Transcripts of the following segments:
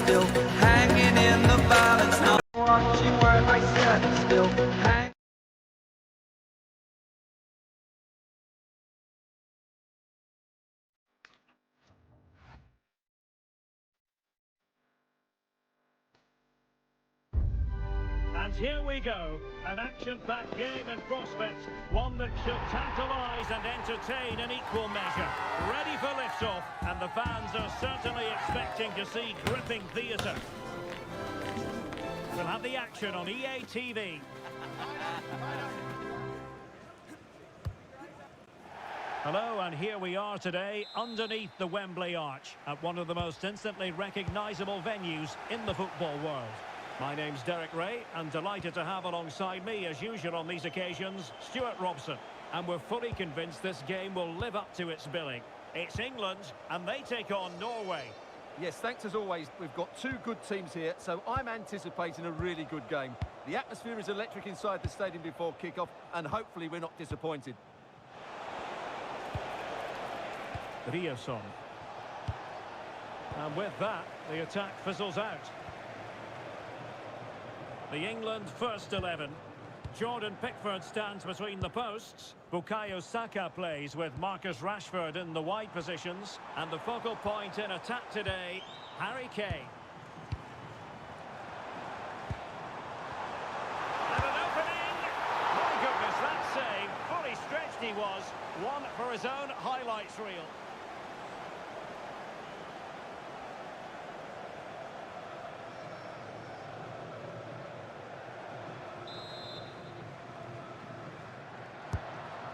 still hanging in the balance. Now watching where I stand still hanging. And here we go, an action-packed game in prospect, one that should tantalise and entertain in equal measure. Ready for liftoff, and the fans are certainly expecting to see gripping theatre. We'll have the action on EA TV. Hello, and here we are today underneath the Wembley Arch at one of the most instantly recognisable venues in the football world. My name's Derek Ray, and delighted to have alongside me, as usual on these occasions, Stuart Robson. And we're fully convinced this game will live up to its billing. It's England, and they take on Norway. Yes, thanks as always. We've got two good teams here, so I'm anticipating a really good game. The atmosphere is electric inside the stadium before kick-off, and hopefully we're not disappointed. Riasson. And with that, the attack fizzles out. The England first 11. Jordan Pickford stands between the posts. Bukayo Saka plays with Marcus Rashford in the wide positions. And the focal point in attack today, Harry Kane. And an opening! My goodness, that save. Fully stretched he was. One for his own highlights reel.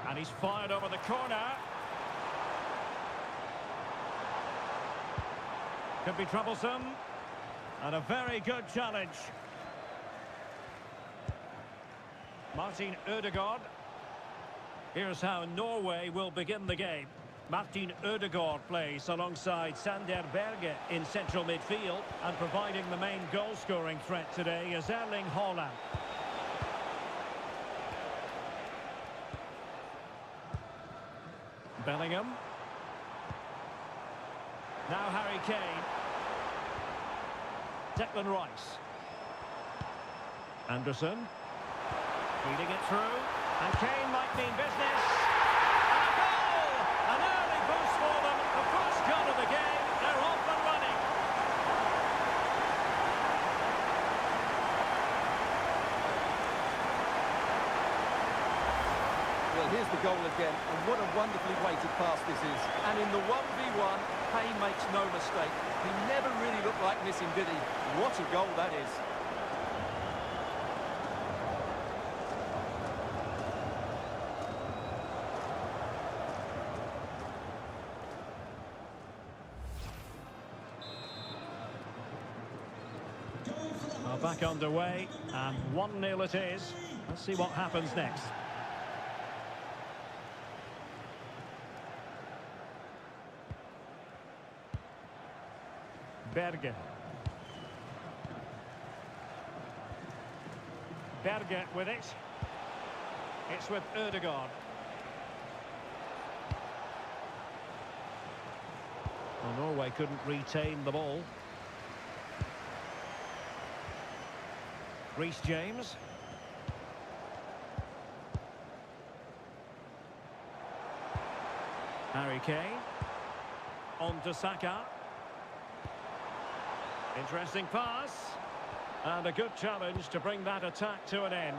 And he's fired over the corner. Could be troublesome. And a very good challenge. Martin Ødegaard. Here's how Norway will begin the game. Martin Ødegaard plays alongside Sander Berge in central midfield. And providing the main goal-scoring threat today is Erling Haaland. Bellingham. Now Harry Kane. Declan Rice. Anderson. Feeding it through. And Kane might mean business. And a goal! An early boost for them. The first goal of the game. They're off and running. Well, here's the goal again, and what a wonderfully weighted pass this is. And in the 1v1, Kane makes no mistake. He never really looked like missing, did he? What a goal that is. Well, back underway, and 1-0 it is. Let's see what happens next. Berge. Berge with it. It's with Ødegaard. Well, Norway couldn't retain the ball. Reece James. Harry Kane. On to Saka. Interesting pass. And a good challenge to bring that attack to an end.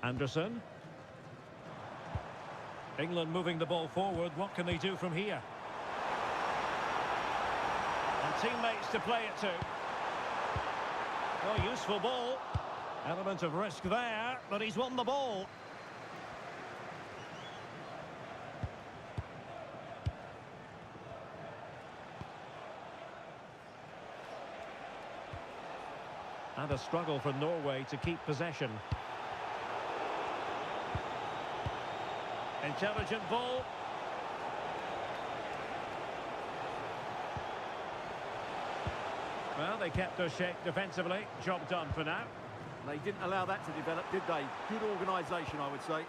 Anderson. England moving the ball forward. What can they do from here? And teammates to play it to. Well, useful ball. Element of risk there, but he's won the ball. And a struggle for Norway to keep possession. Intelligent ball. Well, they kept their shape defensively. Job done for now. They didn't allow that to develop, did they? Good organisation, I would say.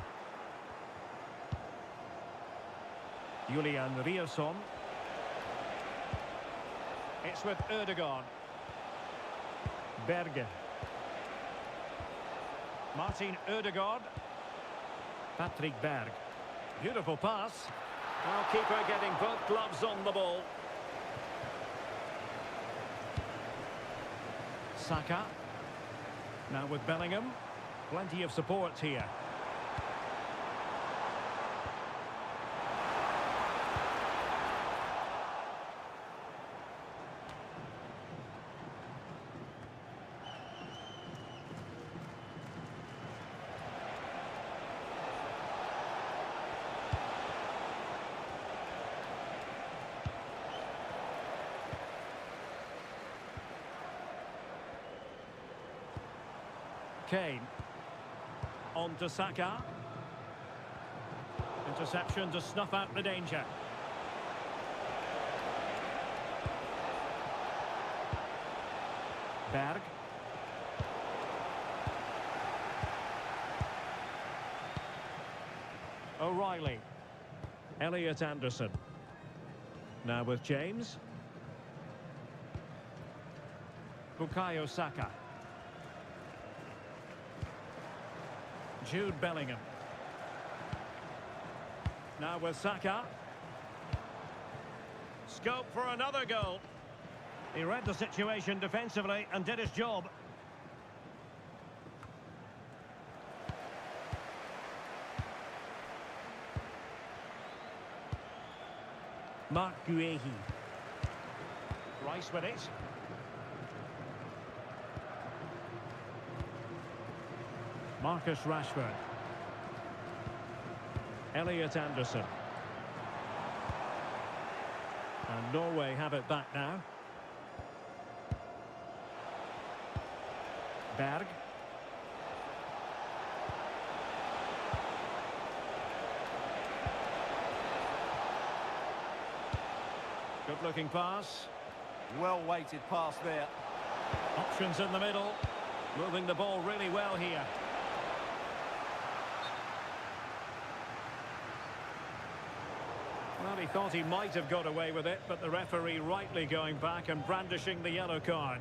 Julian Riasson. It's with Ødegaard. Berge. Martin Ødegaard. Patrick Berg. Beautiful pass. Now keeper getting both gloves on the ball. Saka. Now with Bellingham. Plenty of support here. Kane. On to Saka. Interception to snuff out the danger. Berg. O'Reilly. Elliot Anderson. Now with James. Bukayo Saka. Jude Bellingham. Now with Saka. Scope for another goal. He read the situation defensively and did his job. Mark Guehi. Rice with it. Marcus Rashford. Elliot Anderson. And Norway have it back now. Berg. Good-looking pass. Well-weighted pass there. Options in the middle. Moving the ball really well here. Well, he thought he might have got away with it, but the referee rightly going back and brandishing the yellow card.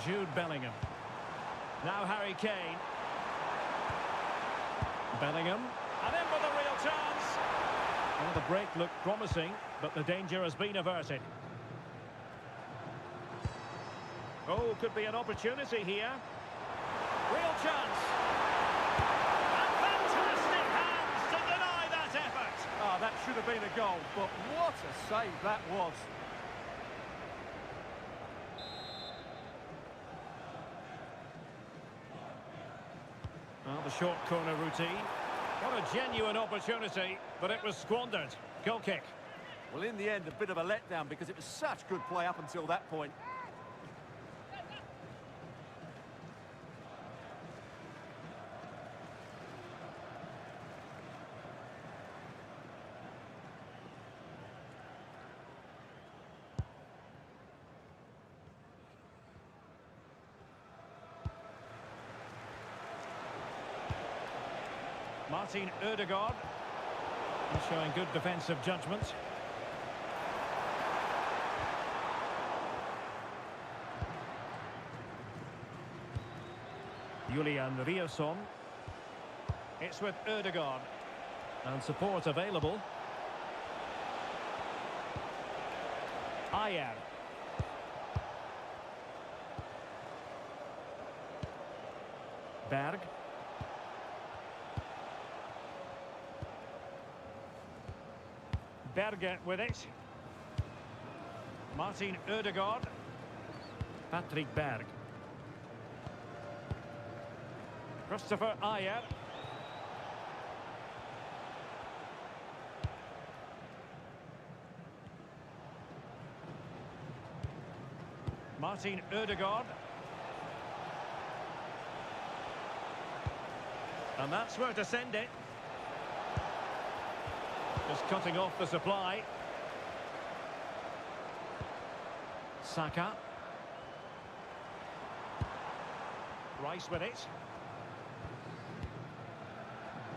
Jude Bellingham. Now Harry Kane. Bellingham. And in with a real chance. Well, the break looked promising, but the danger has been averted. Oh, could be an opportunity here. Real chance. And fantastic hands to deny that effort. Ah, that should have been a goal, but what a save that was. Well, the short corner routine. What a genuine opportunity, but it was squandered. Goal kick. Well, in the end, a bit of a letdown because it was such good play up until that point. Martin Ødegaard. He's showing good defensive judgment. Julian Riasson. It's with Ødegaard. And support available. Ayer. Berg. Berge with it. Martin Ødegaard. Patrick Berg. Christopher Ayer. Martin Ødegaard. And that's where to send it. Just cutting off the supply. Saka. Rice with it.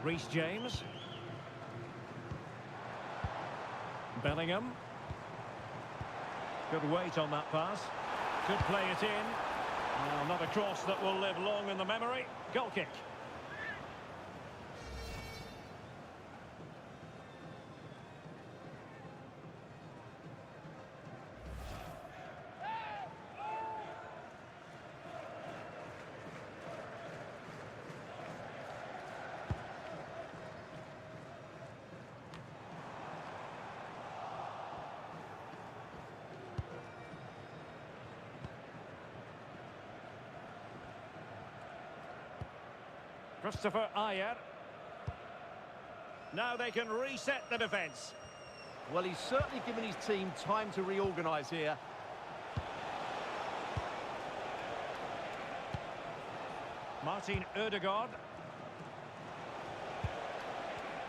Reece James. Bellingham. Good weight on that pass. Could play it in. Not a cross that will live long in the memory. Goal kick. Christopher Ayer. Now they can reset the defence. Well, he's certainly given his team time to reorganise here. Martin Ødegaard.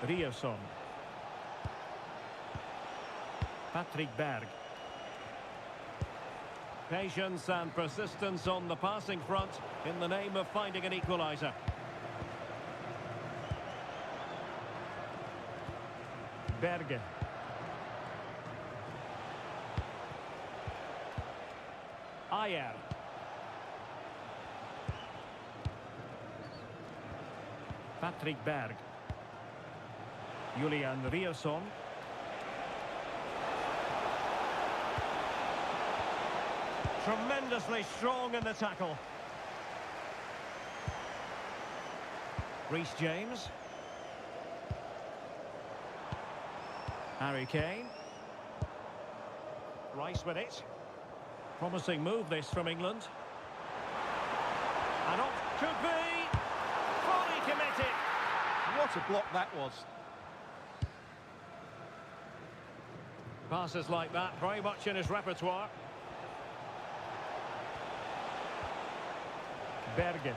Ryerson. Patrick Berg. Patience and persistence on the passing front in the name of finding an equaliser. Berge. Ayer. Patrick Berg. Julian Ryerson. Tremendously strong in the tackle. Reece James. Harry Kane. Rice with it. Promising move this from England. And off could be. Fully committed. What a block that was. Passes like that, very much in his repertoire. Bergen.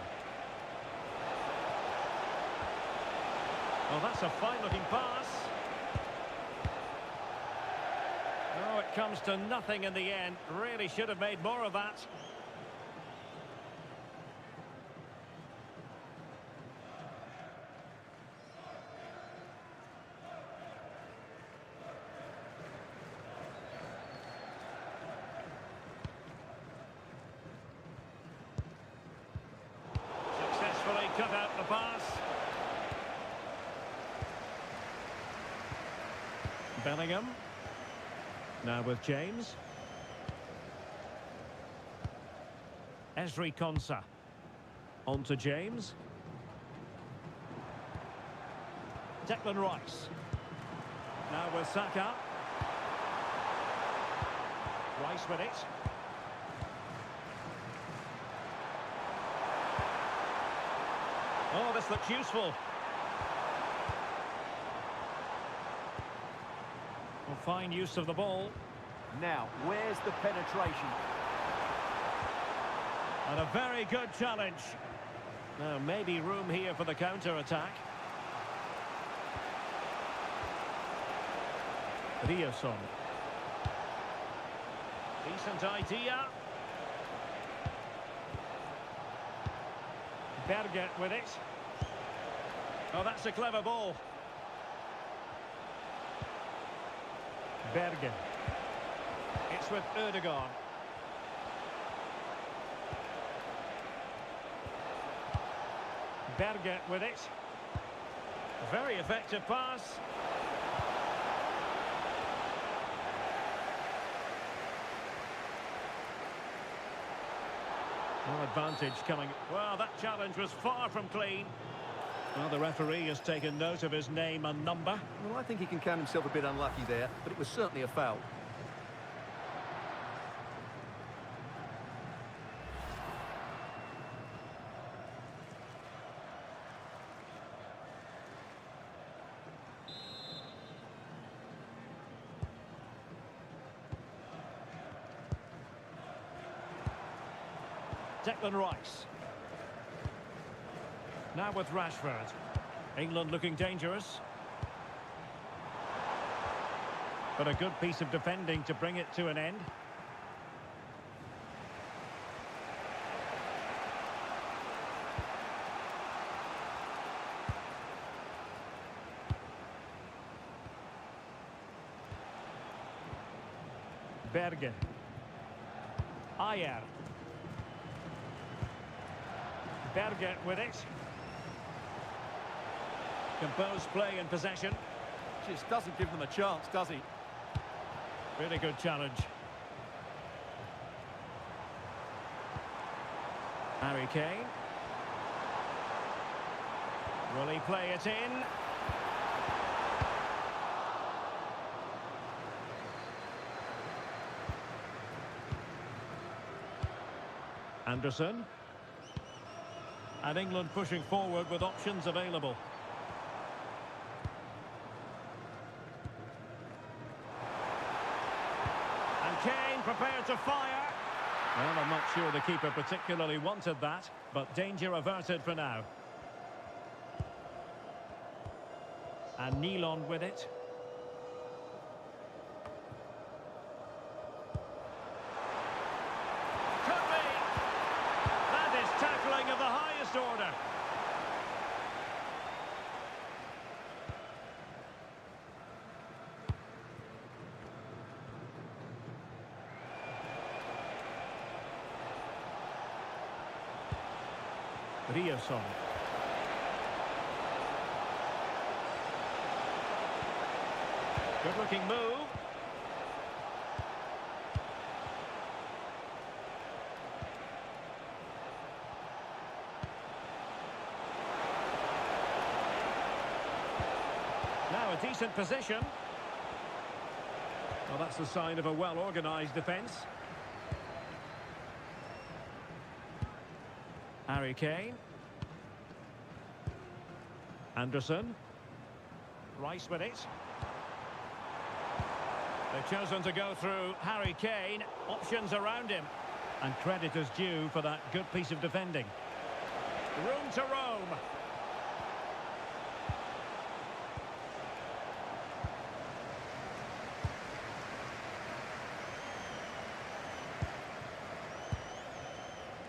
Well, that's a fine-looking pass. Oh, it comes to nothing in the end. Really should have made more of that. Successfully cut out the pass. Bellingham. Now with James. Ezri Konsa. On to James. Declan Rice. Now with Saka. Rice with it. Oh, this looks useful. Well, fine use of the ball. Now, where's the penetration? And a very good challenge. Now, maybe room here for the counter-attack. Ryerson. Decent idea. Berge with it. Oh, that's a clever ball. Berge. It's with Ødegaard. Berge with it. Very effective pass. No advantage coming. Well, that challenge was far from clean. Well, the referee has taken note of his name and number. Well, I think he can count himself a bit unlucky there, but it was certainly a foul. Declan Rice. Now with Rashford. England looking dangerous. But a good piece of defending to bring it to an end. Berge. Ayer. Berge with it. Composed play in possession. Just doesn't give them a chance, does he? Really good challenge. Harry Kane. Will he play it in? Anderson. And England pushing forward with options available. And Kane prepared to fire. Well, I'm not sure the keeper particularly wanted that, but danger averted for now. And Nilon with it. Could be. That is tackling of the highest order. Ryerson. Good looking move. Now a decent position. Well, that's a sign of a well-organised defence. Harry Kane. Anderson. Rice with it. They've chosen to go through Harry Kane. Options around him. And credit is due for that good piece of defending. Room to roam.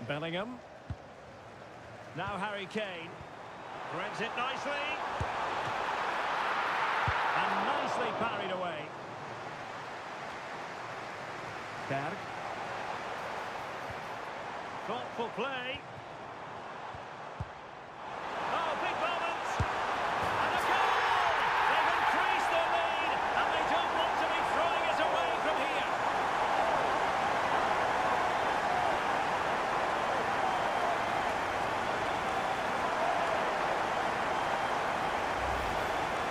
Bellingham. Now Harry Kane. Threads it nicely. And nicely parried away. Berg. Thoughtful play. Oh, big moment! And a goal! They've increased their lead, and they don't want to be throwing it away from here.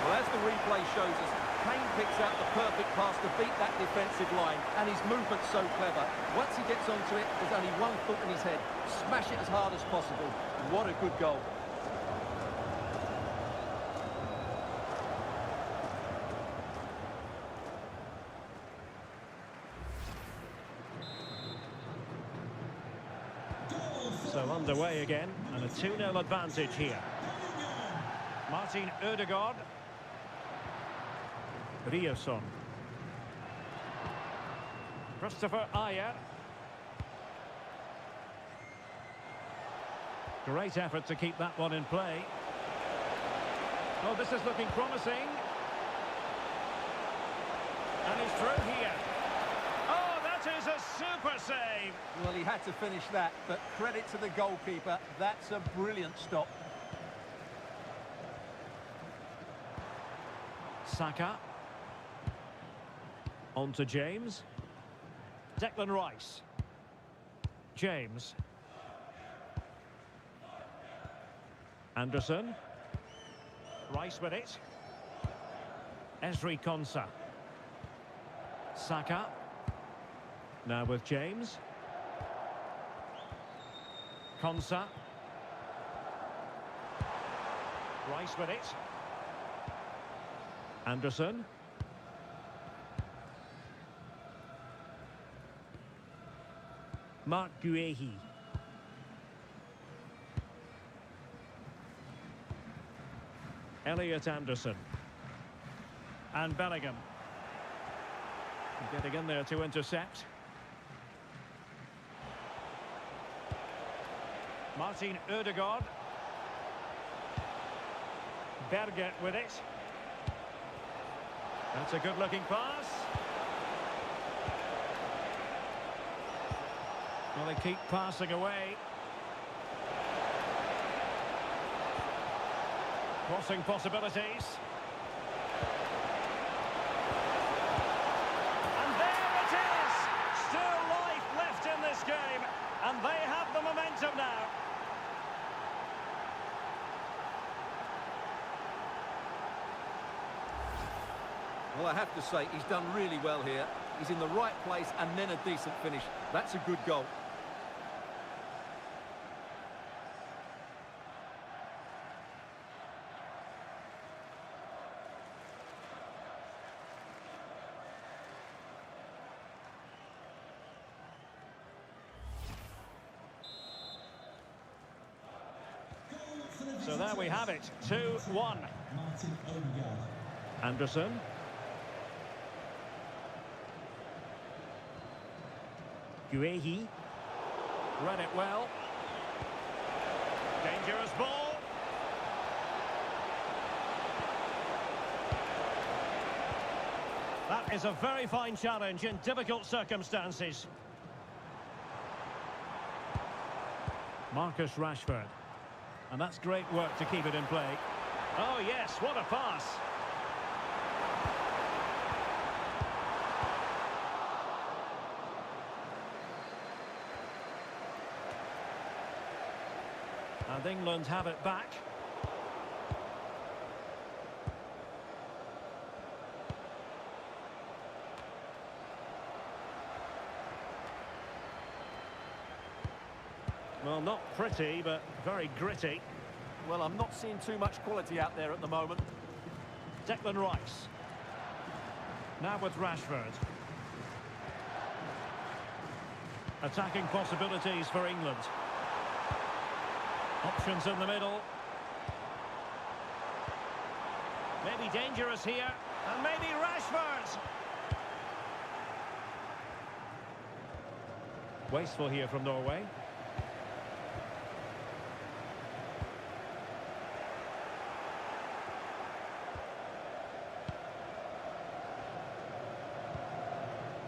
Well, as the replay shows us, Kane picks out the perfect pass to beat that defensive line, and his movement's so clever. Once he gets onto it, there's only one thought in his head: smash it as hard as possible. What a good goal. So underway again, and a 2-0 advantage here. Martin Ødegaard. Ryerson. Christopher Ayer. Great effort to keep that one in play. Oh, this is looking promising. And he's through here. Oh, that is a super save. Well, he had to finish that, but credit to the goalkeeper. That's a brilliant stop. Saka. On to James. Declan Rice. James. Anderson. Rice with it. Ezri Konsa. Saka. Now with James. Konsa. Rice with it. Anderson. Mark Guehi. Elliot Anderson. And Bellingham. Getting in there to intercept. Martin Ødegaard. Berge with it. That's a good-looking pass. Well, they keep passing away. Crossing possibilities. And there it is! Still life left in this game. And they have the momentum now. Well, I have to say, he's done really well here. He's in the right place and then a decent finish. That's a good goal. So there we have it, 2-1. Anderson. Guehi. Read it well. Dangerous ball. That is a very fine challenge in difficult circumstances. Marcus Rashford. And that's great work to keep it in play. Oh yes, what a pass. And England have it back. Well, not pretty, but very gritty. Well, I'm not seeing too much quality out there at the moment. Declan Rice. Now with Rashford. Attacking possibilities for England. Options in the middle. Maybe dangerous here. And maybe Rashford. Wasteful here from Norway.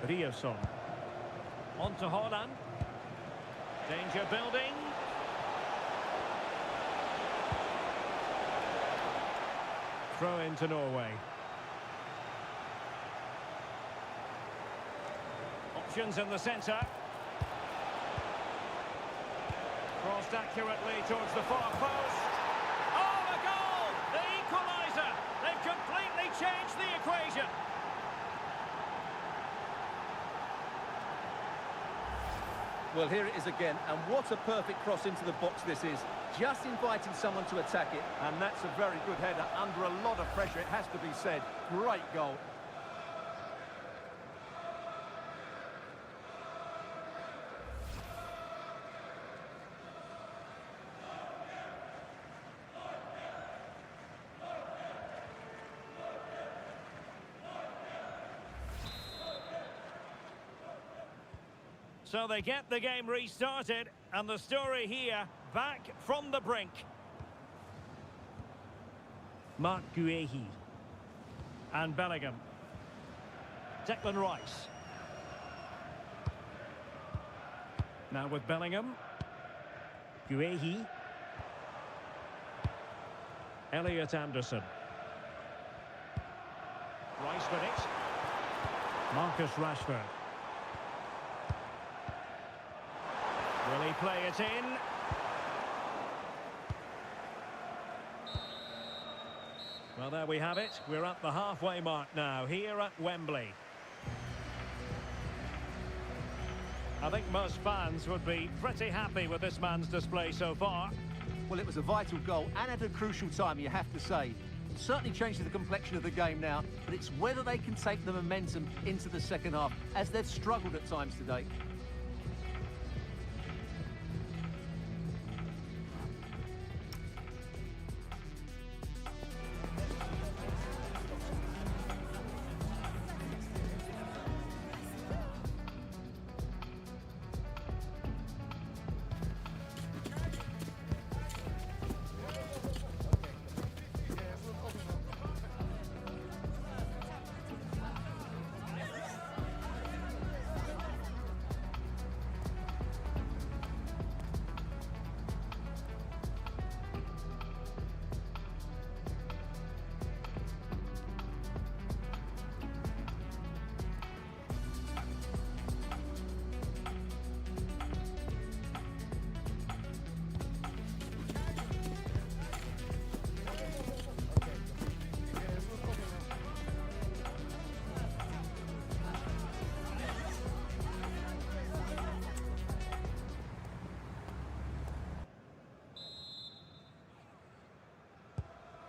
Riosson. On to Haaland. Danger building. Throw into Norway. Options in the centre. Crossed accurately towards the far post. Oh, a goal! The equaliser! They've completely changed the equation. Well, here it is again, and what a perfect cross into the box this is. Just inviting someone to attack it, and that's a very good header under a lot of pressure, it has to be said. Great goal. So they get the game restarted, and the story here, back from the brink. Mark Guehi. And Bellingham. Declan Rice. Now with Bellingham. Guehi. Elliot Anderson. Rice with it. Marcus Rashford. Will he play it in? Well, there we have it. We're at the halfway mark now, here at Wembley. I think most fans would be pretty happy with this man's display so far. Well, it was a vital goal and at a crucial time, you have to say. It certainly changes the complexion of the game now, but it's whether they can take the momentum into the second half, as they've struggled at times today.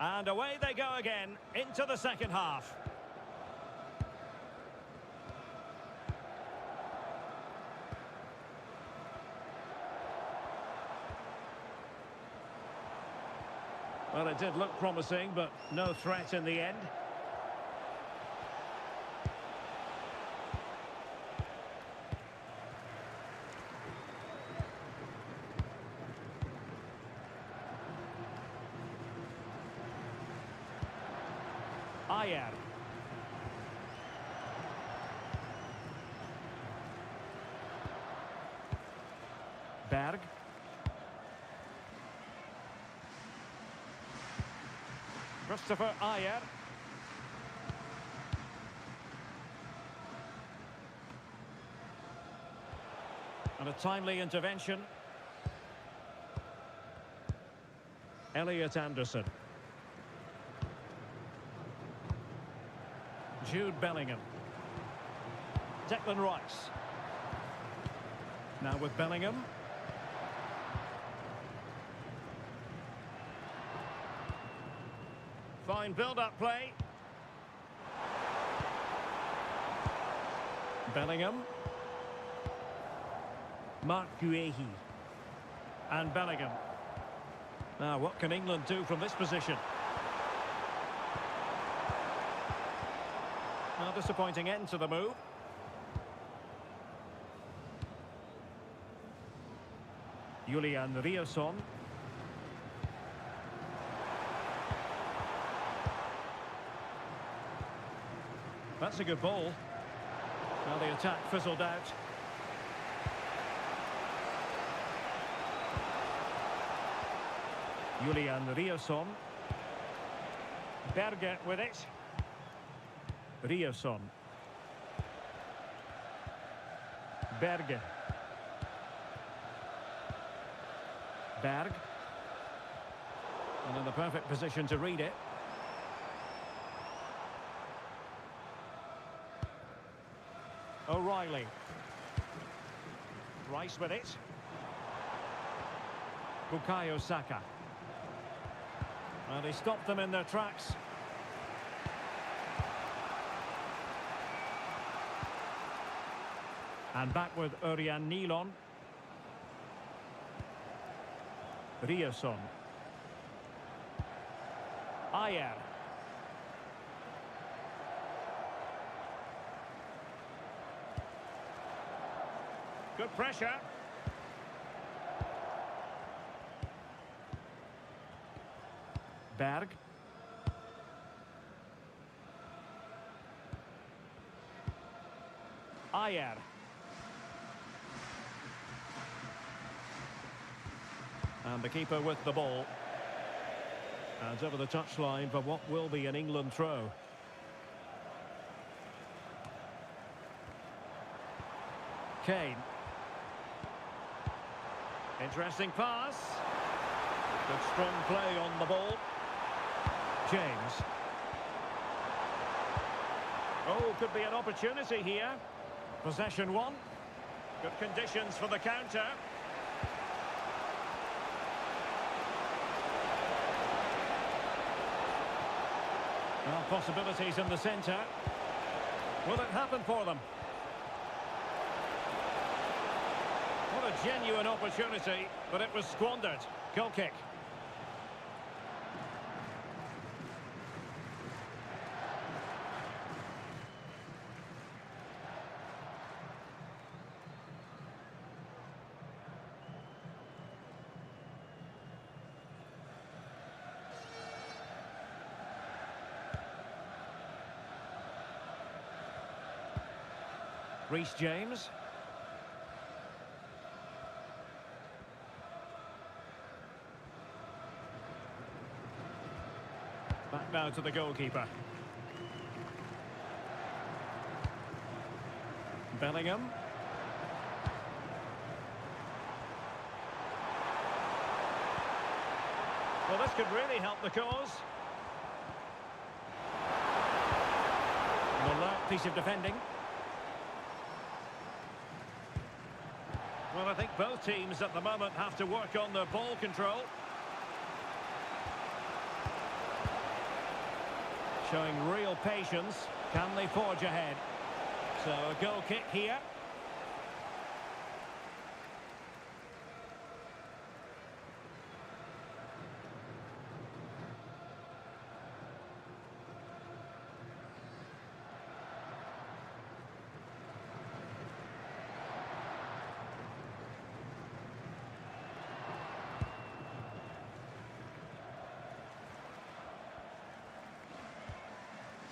And away they go again into the second half. Well, it did look promising, but no threat in the end. Ayer. Berg. Christopher Ayer. And a timely intervention. Elliot Anderson. Jude Bellingham. Declan Rice. Now with Bellingham. Fine build-up play. Bellingham. Mark Guehi. And Bellingham. Now, what can England do from this position? A disappointing end to the move. Julian Riasson. That's a good ball. Now the attack fizzled out. Julian Riasson. Berge with it. Riasson. Berge. Berg. And in the perfect position to read it. O'Reilly. Rice with it. Bukayo Saka. And he stopped them in their tracks. And back with Örjan Nilon. Riasson. Ayer. Good pressure. Berg. Ayer. And the keeper with the ball. And over the touchline for what will be an England throw. Kane. Interesting pass. Good strong play on the ball. James. Oh, could be an opportunity here. Possession one. Good conditions for the counter. Well, possibilities in the centre. Will it happen for them? What a genuine opportunity, but it was squandered. Goal kick. Reece James. Back now to the goalkeeper. Bellingham. Well, this could really help the cause. Muller, piece of defending. Well, I think both teams at the moment have to work on their ball control. Showing real patience. Can they forge ahead? So a goal kick here.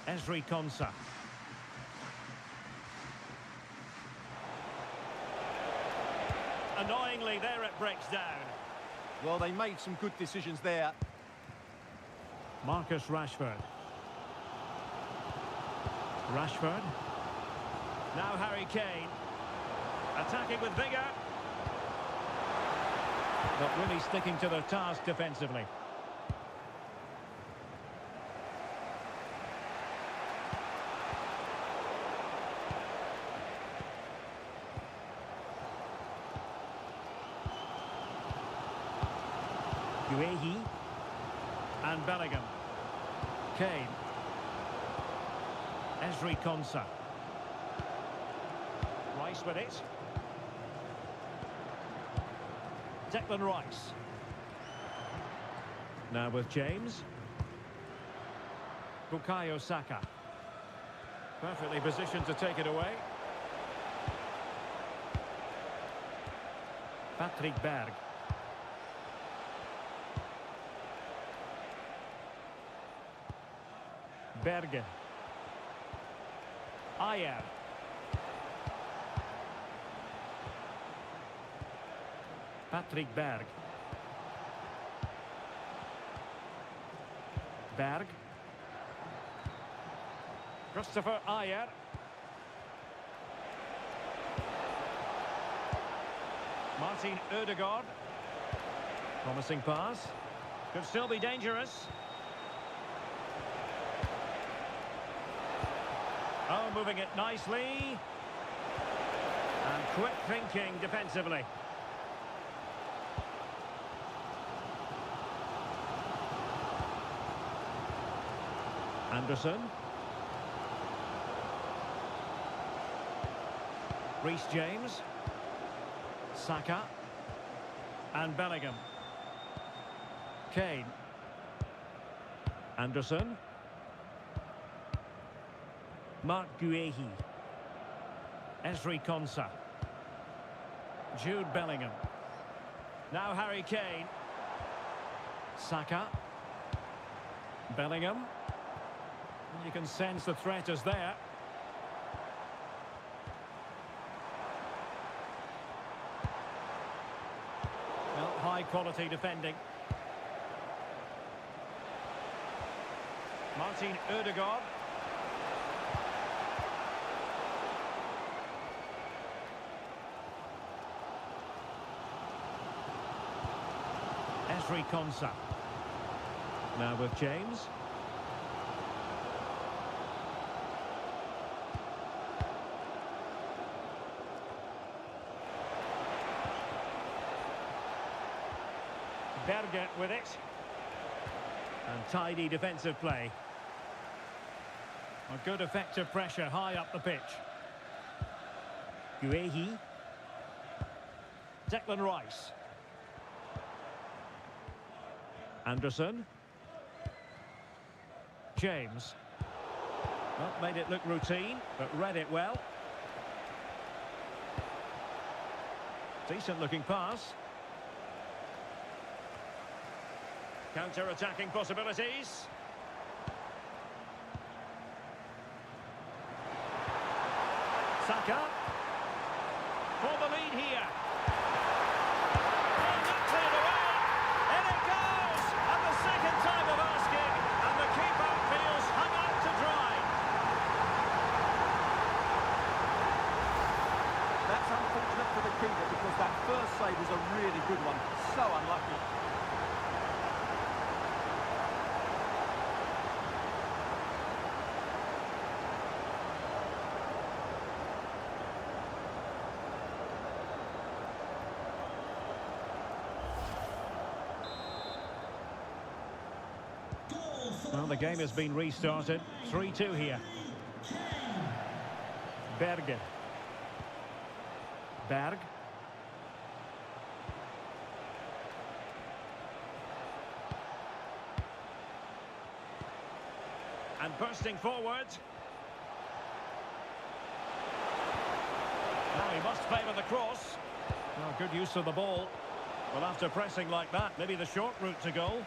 Ezri Konsa. Annoyingly, there it breaks down. Well, they made some good decisions there. Marcus Rashford. Rashford. Now Harry Kane. Attacking with vigour. But really sticking to their task defensively. Guehi and Bellingham. Kane. Ezri Konsa. Rice with it. Declan Rice. Now with James. Bukayo Saka. Perfectly positioned to take it away. Patrick Berg. Berge. Ayer. Patrick Berg. Berg. Christopher Ayer. Martin Ødegaard. Promising pass. Could still be dangerous. Oh, moving it nicely. And quick thinking defensively. Anderson. Reece James. Saka. And Bellingham. Kane. Anderson. Mark Guehi. Ezri Konsa. Jude Bellingham. Now Harry Kane. Saka. Bellingham. You can sense the threat is there. Well, high quality defending. Martin Ødegaard. Ezri Konsa. Now with James. Berge with it. And tidy defensive play. A good effective pressure high up the pitch. Guehi. Declan Rice. Anderson. James. Well, made it look routine, but read it well. Decent looking pass. Counter-attacking possibilities. Saka. For the lead here. And that cleared away. In it goes. And the second time of asking. And the keeper feels hung out to dry. That's unfortunate for the keeper because that first save was a really good one. So unlucky. Well, the game has been restarted. 3-2 here. Berge. Berg. And bursting forward. Now he must favour the cross. Well, good use of the ball. Well, after pressing like that, maybe the short route to goal.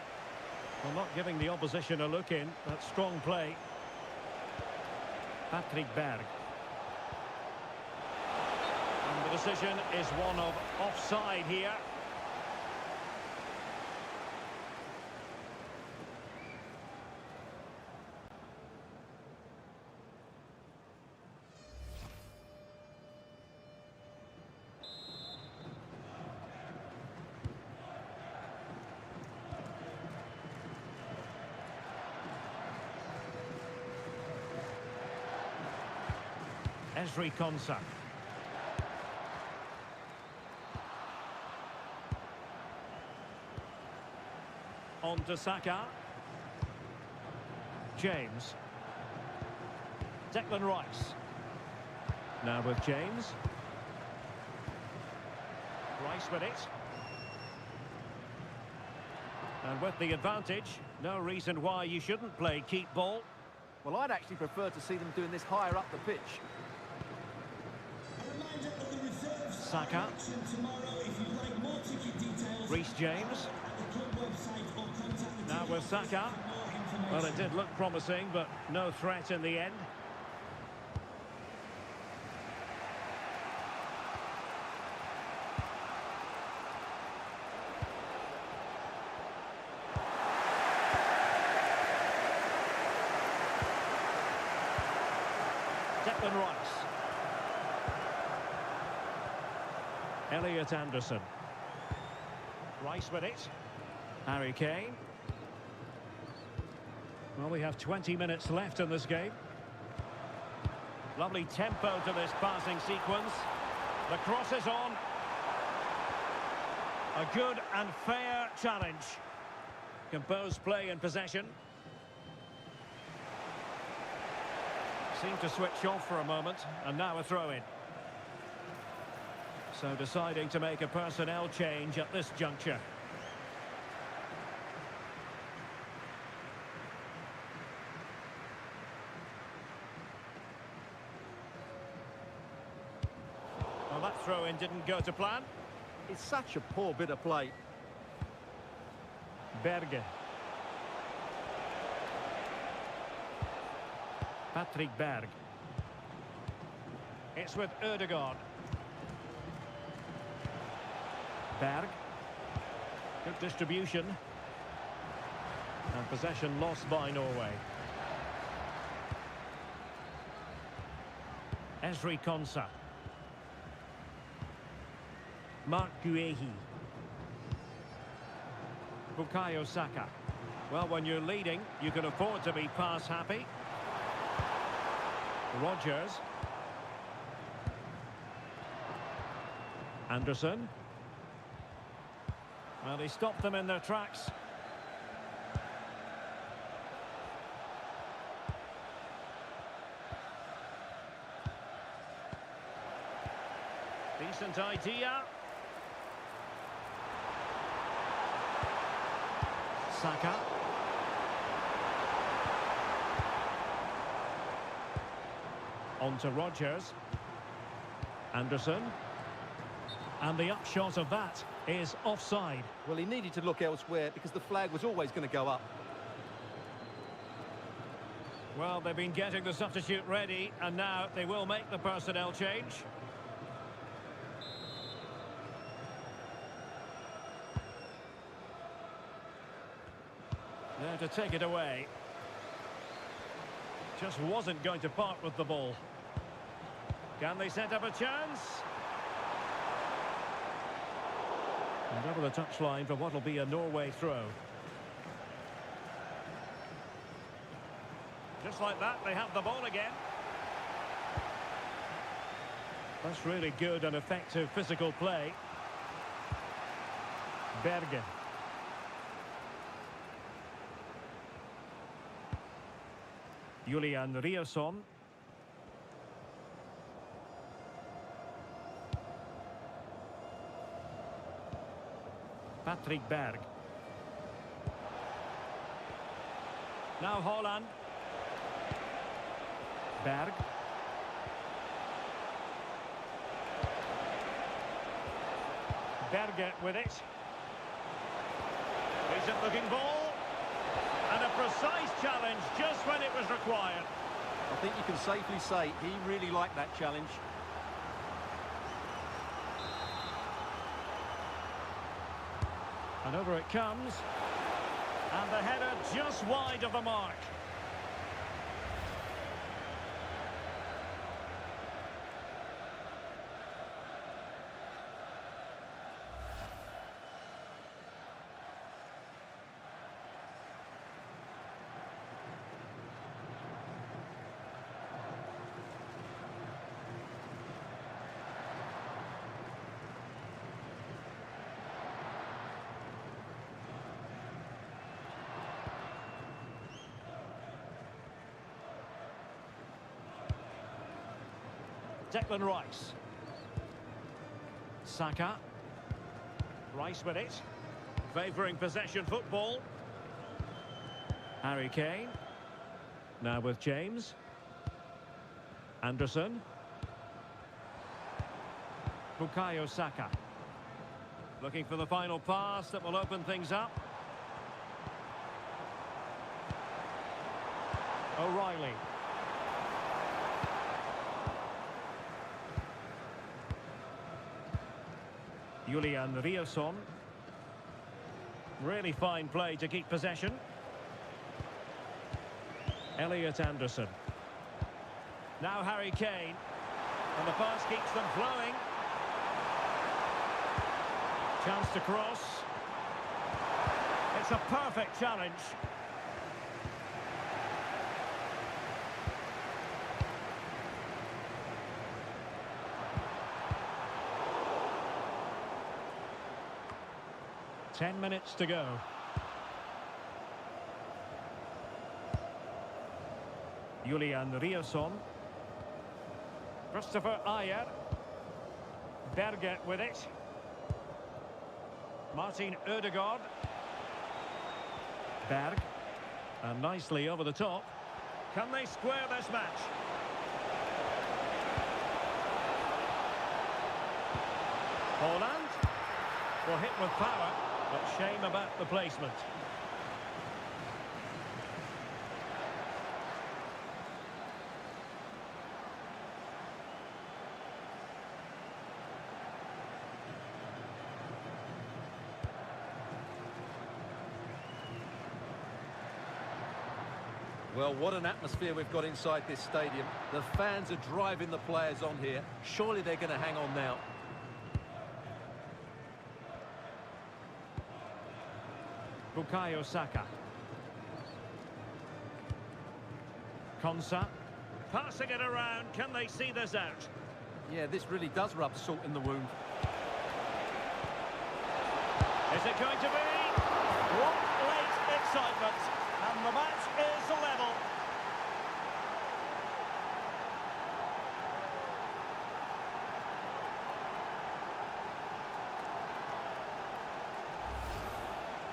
Well, not giving the opposition a look in. That's strong play. Patrick Berg. And the decision is one of offside here. Ezri Konsa. On to Saka. James. Declan Rice. Now with James. Rice with it. And with the advantage, no reason why you shouldn't play keep ball. Well, I'd actually prefer to see them doing this higher up the pitch. Saka. Reece James. Now with Saka. Well, it did look promising, but no threat in the end. Declan Rice. Elliot Anderson. Rice with it. Harry Kane. Well, we have 20 minutes left in this game. Lovely tempo to this passing sequence. The cross is on. A good and fair challenge. Composed play in possession. Seemed to switch off for a moment, and now a throw-in. So deciding to make a personnel change at this juncture. Well, that throw-in didn't go to plan. It's such a poor bit of play. Berge. Patrick Berg. It's with Ødegaard. Berg. Good distribution. And possession lost by Norway. Ezri Konsa. Mark Guehi. Bukayo Saka. Well, when you're leading, you can afford to be pass happy. Rodgers. Anderson. Well, he stopped them in their tracks. Decent idea. Saka. On to Rodgers. Anderson. And the upshot of that is offside. Well, he needed to look elsewhere because the flag was always going to go up. Well, they've been getting the substitute ready, and now they will make the personnel change. There to take it away. Just wasn't going to part with the ball. Can they set up a chance? And over the touchline for what will be a Norway throw. Just like that, they have the ball again. That's really good and effective physical play. Berge. Julian Riasson. Patrick Berg. Now Haaland. Berg. Berger with it. Decent looking ball. And a precise challenge just when it was required. I think you can safely say he really liked that challenge. And over it comes. And the header just wide of the mark. Declan Rice. Saka. Rice with it. Favouring possession football. Harry Kane. Now with James. Anderson. Bukayo Saka. Looking for the final pass that will open things up. O'Reilly. Julian Riasson. Really fine play to keep possession. Elliot Anderson. Now Harry Kane. And the pass keeps them flowing. Chance to cross. It's a perfect challenge. Ten minutes to go. Julian Riasson. Christopher Ayer. Berger with it. Martin Ødegaard. Berg. And nicely over the top. Can they square this match? Haaland. Well, hit with power. But shame about the placement. Well, what an atmosphere we've got inside this stadium. The fans are driving the players on here. Surely they're going to hang on now. Bukayo Saka. Konsa. Passing it around. Can they see this out? Yeah, this really does rub salt in the wound. Is it going to be? What late excitement. And the match is level.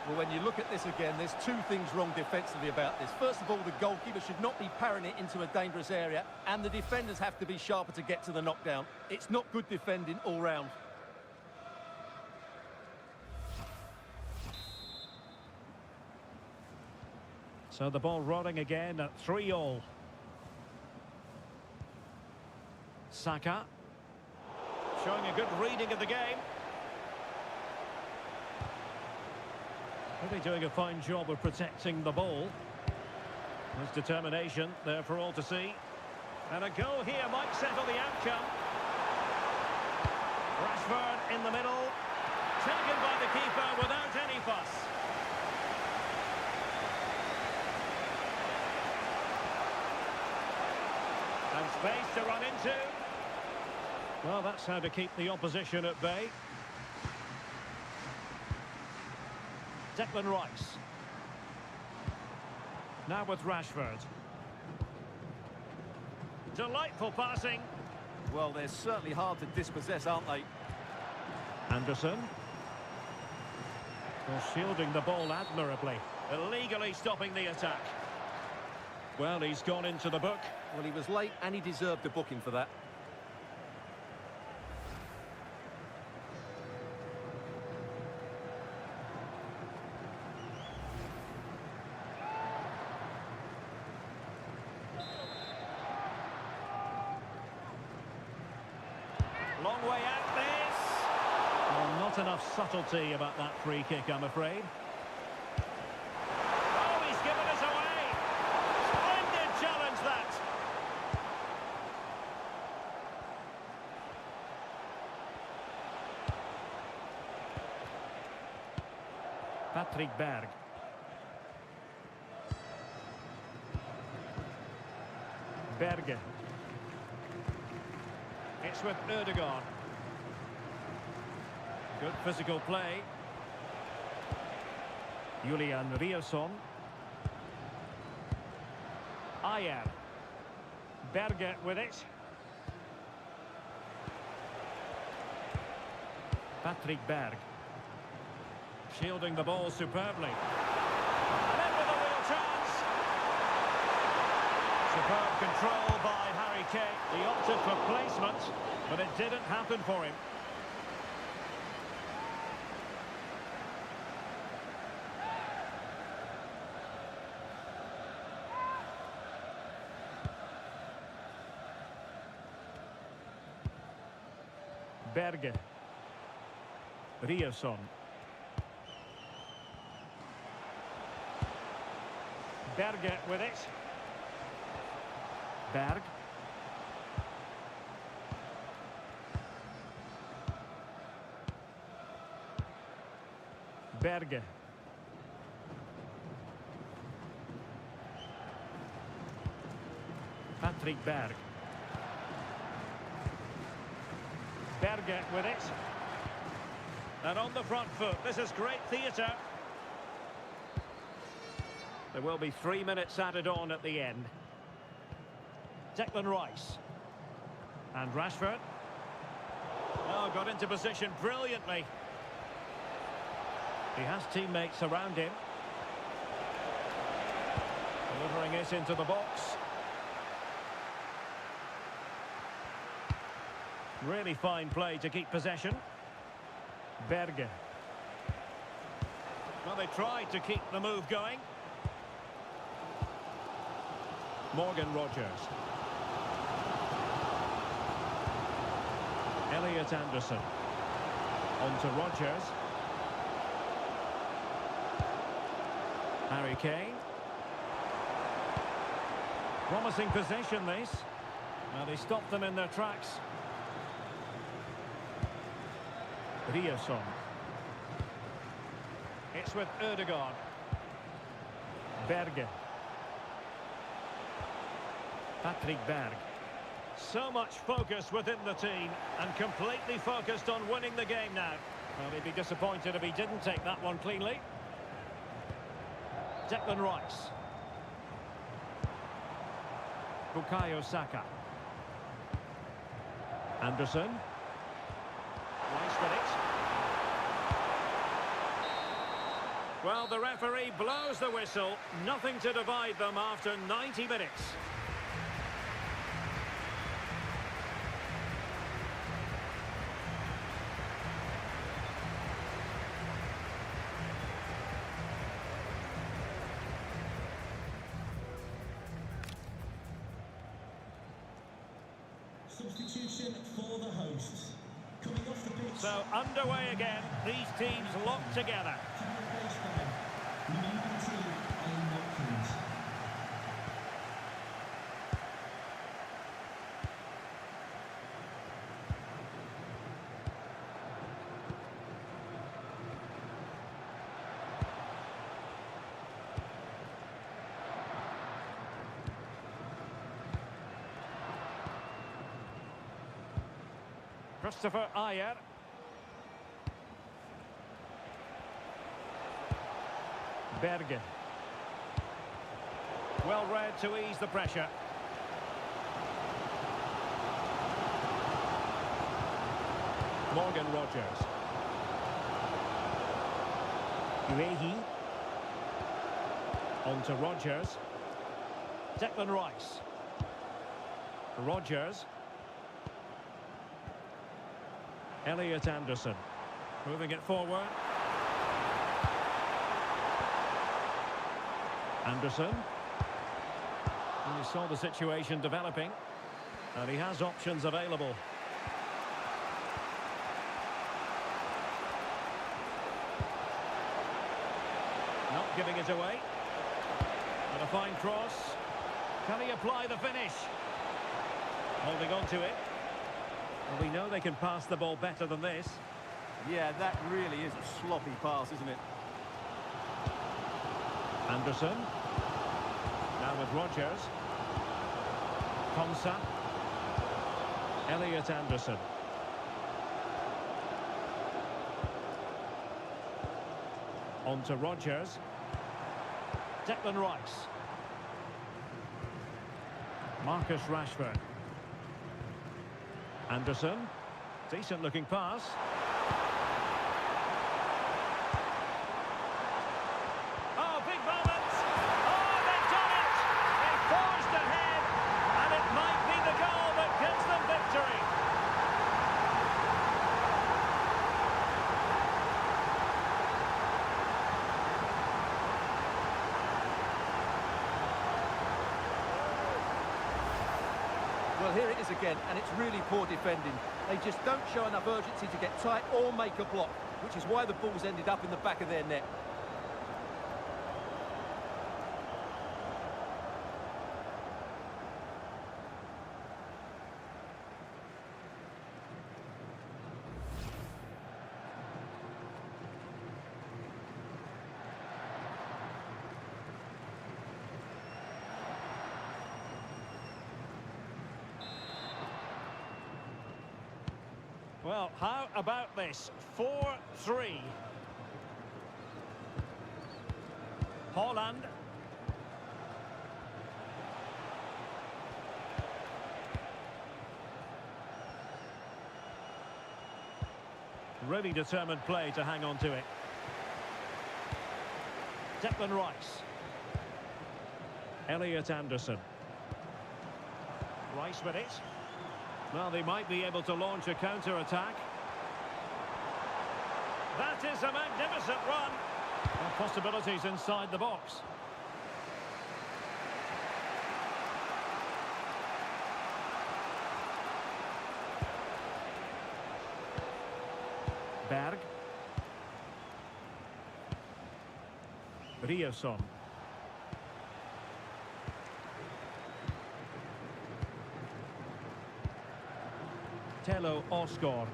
Well, when you look at this again, there's two things wrong defensively about this. First of all, the goalkeeper should not be parrying it into a dangerous area, and the defenders have to be sharper to get to the knockdown. It's not good defending all round. So the ball rolling again at 3-3. Saka. Showing a good reading of the game. Really doing a fine job of protecting the ball. There's determination there for all to see. And a goal here might settle the outcome. Rashford in the middle. Taken by the keeper without any fuss. And space to run into. Well, that's how to keep the opposition at bay. Declan Rice. Now with Rashford. Delightful passing. Well, they're certainly hard to dispossess, aren't they? Anderson. Well, shielding the ball admirably. Illegally stopping the attack. Well, he's gone into the book. Well, he was late and he deserved a booking for that. Long way out this. Well, not enough subtlety about that free kick, I'm afraid. Oh, he's given us away. Splendid challenge, that. Patrick Berg. Berge. It's with Erdogan. Good physical play. Julian Riasson. Ayer. Berge with it. Patrick Berg. Shielding the ball superbly. And in with a real chance. Superb control by Harry Kane. He opted for placement, but it didn't happen for him. Berge. Riasson. Berge with it. Berg. Berge. Patrick Berg. Berge with it. And on the front foot, this is great theatre. There will be 3 minutes added on at the end. Declan Rice. And Rashford. Oh, got into position brilliantly. He has teammates around him. Delivering it into the box. Really fine play to keep possession. Berge. Well, they tried to keep the move going. Morgan Rogers. Elliot Anderson. On to Rogers. Harry Kane. Promising possession, this. Now they stopped them in their tracks. Riasson. It's with Erdogan. Berge. Patrick Berg. So much focus within the team and completely focused on winning the game now. Well, he'd be disappointed if he didn't take that one cleanly. Declan Rice. Bukayo Saka. Anderson. Rice with it. Well, the referee blows the whistle. Nothing to divide them after 90 minutes. Substitution for the hosts. Coming off the pitch. So underway again, these teams locked together. To be replaced by number 19, Erling Haaland. Christopher Ayer. Berge. Well read to ease the pressure. Morgan Rogers. Guehi. On to Rogers. Declan Rice. Rogers. Elliot Anderson. Moving it forward. Anderson. And he saw the situation developing. And he has options available. Not giving it away. And a fine cross. Can he apply the finish? Holding on to it. Well, we know they can pass the ball better than this. Yeah, that really is a sloppy pass, isn't it? Anderson. Now with Rogers. Konsa. Elliot Anderson. On to Rogers. Declan Rice. Marcus Rashford. Anderson. Decent looking pass. Oh, big moment! Oh, they've done it! They forged ahead, and it might be the goal that gives them victory. Well, here it is again, and it's really poor defending. They just don't show enough urgency to get tight or make a block, which is why the ball's ended up in the back of their net. Well, how about this? 4-3. Haaland. Really determined play to hang on to it. Declan Rice. Elliot Anderson. Rice with it. Well, they might be able to launch a counter-attack. That is a magnificent run. And possibilities inside the box. Berg. Rioson. Tello Osgård.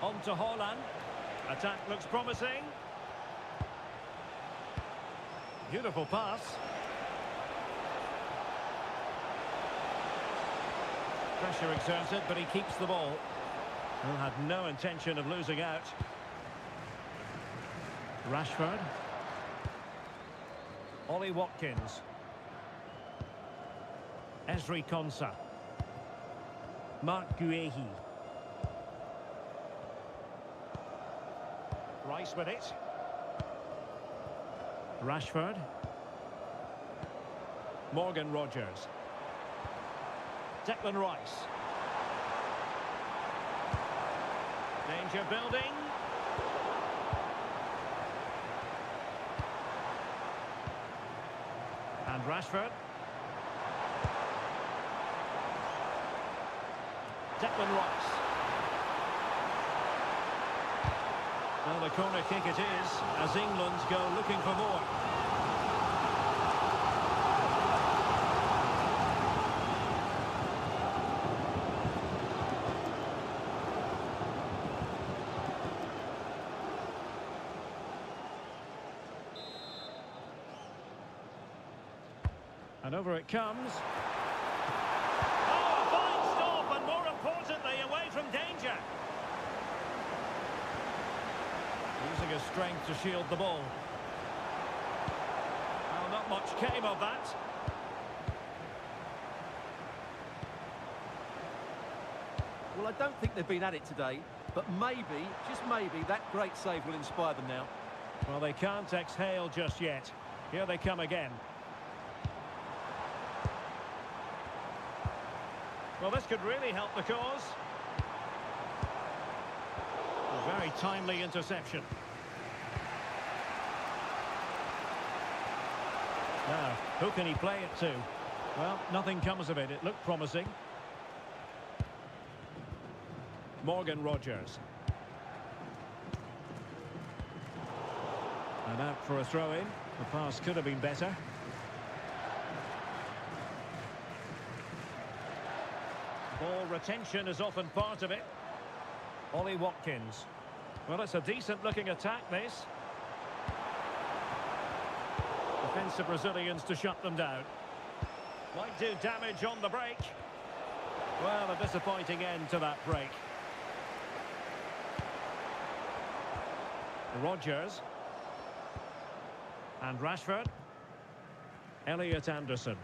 On to Haaland. Attack looks promising. Beautiful pass. Pressure exerted, but he keeps the ball. Well, had no intention of losing out. Rashford. Ollie Watkins. Ezri Konsa. Marc Guehi. Rice with it. Rashford. Morgan Rogers. Declan Rice. Danger building. And Rashford. Declan Rice. Well, the corner kick it is, as England go looking for more. And over it comes. Oh, a fine stop, and more importantly, away from danger. Using his strength to shield the ball. Well, not much came of that. Well, I don't think they've been at it today, but maybe, just maybe, that great save will inspire them now. Well, they can't exhale just yet. Here they come again. Well, this could really help the cause. A very timely interception. Now, who can he play it to? Well, nothing comes of it. It looked promising. Morgan Rogers. And out for a throw-in. The pass could have been better. Ball retention is often part of it. Ollie Watkins. Well, it's a decent-looking attack, this. Defensive Brazilians to shut them down. Might do damage on the break. Well, a disappointing end to that break. Rogers. And Rashford. Elliot Anderson.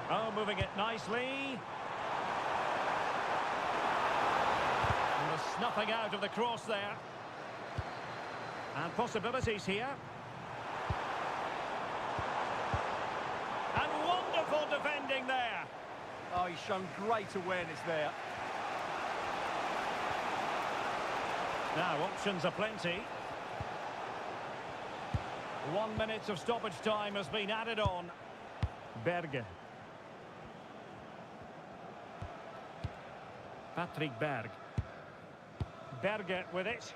Oh, moving it nicely. And the snuffing out of the cross there. And possibilities here. And wonderful defending there. Oh, he's shown great awareness there. Now, options are plenty. 1 minute of stoppage time has been added on. Berge. Patrick Berg. Berge with it.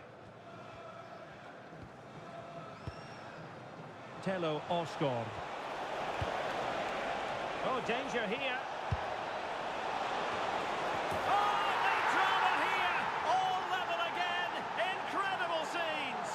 Tello Osgård. Oh, danger here. Oh, big drama here. All level again. Incredible scenes.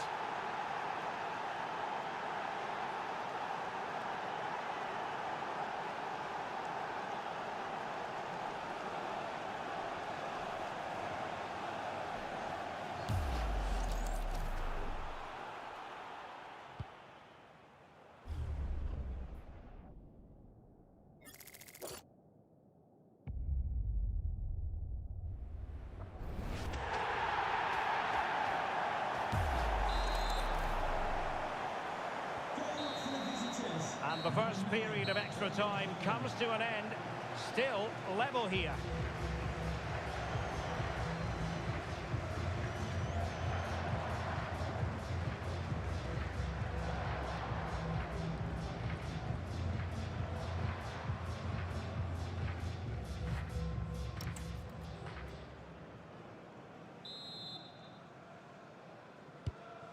And the first period of extra time comes to an end. Still level here.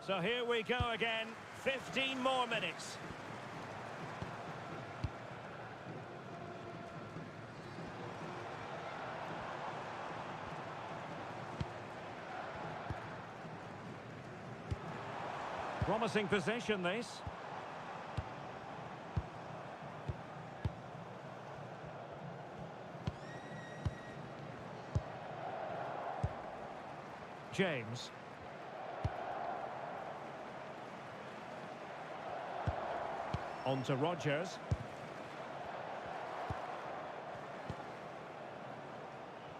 So here we go again. 15 more minutes. Promising possession, this. James. On to Rogers.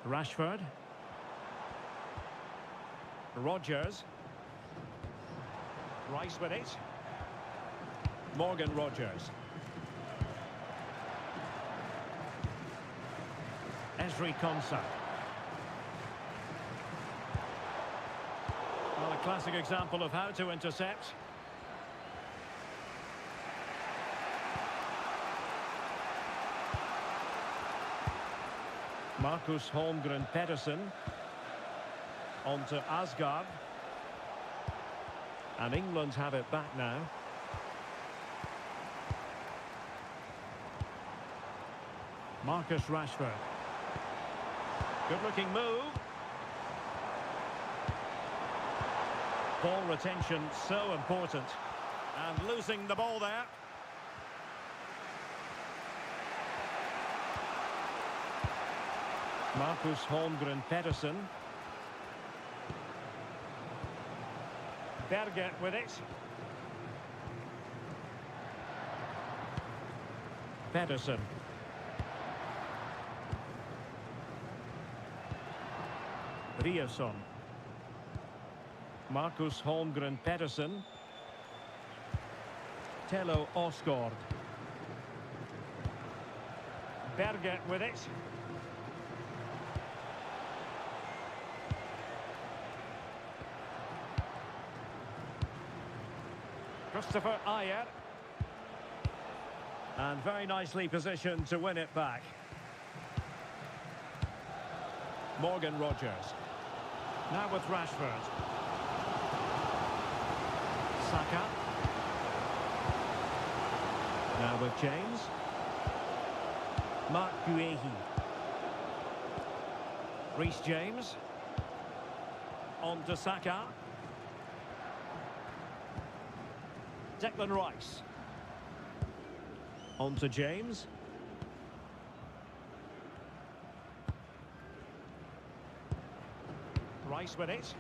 Rashford. Rogers. Rice with it. Morgan Rogers. Ezri Konsa. Well, a classic example of how to intercept. Marcus Holmgren Pedersen. On to Asgard. And England have it back now. Marcus Rashford. Good-looking move. Ball retention so important. And losing the ball there. Marcus Holmgren Pedersen. Berge with it. Pedersen. Eliasson. Marcus Holmgren Pedersen. Tello Osgård. Berge with it. Christopher Ayer. And very nicely positioned to win it back. Morgan Rogers. Now with Rashford. Saka. Now with James. Mark Guehi. Reece James. On to Saka. Declan Rice. On to James. Rice with it.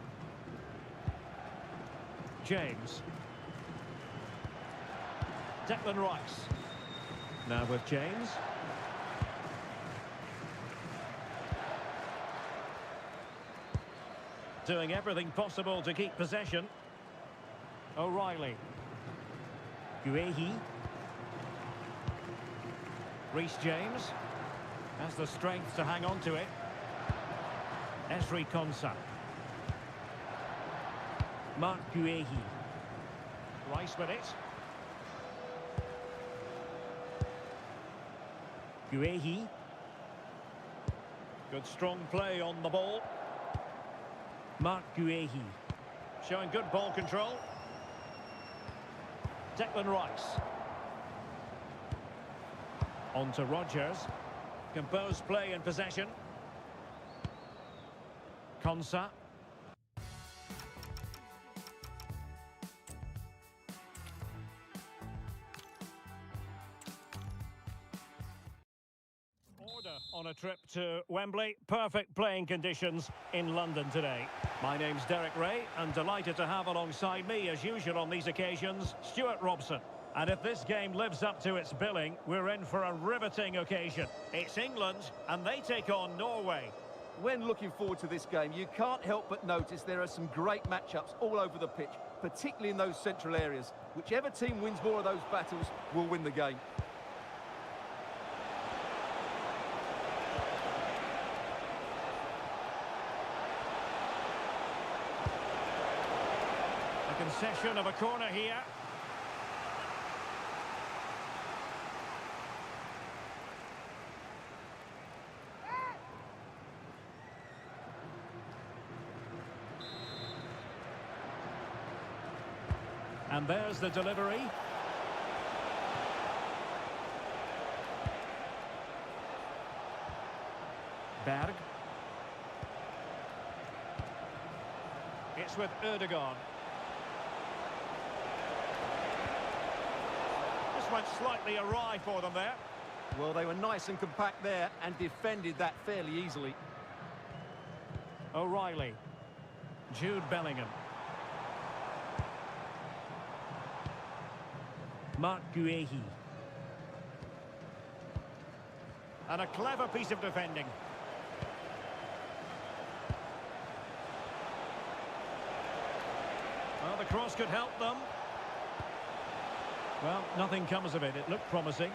James. Declan Rice. Now with James. Doing everything possible to keep possession. O'Reilly. Guehi. Reece James has the strength to hang on to it. Esri Konsa. Mark Guehi. Rice with it. Guehi. Good strong play on the ball. Mark Guehi. Showing good ball control. Declan Rice. On to Rogers. Composed play in possession. Konsa. Order on a trip to Wembley. Perfect playing conditions in London today. My name's Derek Ray, and delighted to have alongside me, as usual on these occasions, Stuart Robson. And if this game lives up to its billing, we're in for a riveting occasion. It's England, and they take on Norway. When looking forward to this game, you can't help but notice there are some great matchups all over the pitch, particularly in those central areas. Whichever team wins more of those battles will win the game. A concession of a corner here. And there's the delivery. Berg. It's with Ødegaard. This went slightly awry for them there. Well, they were nice and compact there and defended that fairly easily. O'Reilly. Jude Bellingham. Mark Guehi. And a clever piece of defending. Well, the cross could help them. Well, nothing comes of it. It looked promising.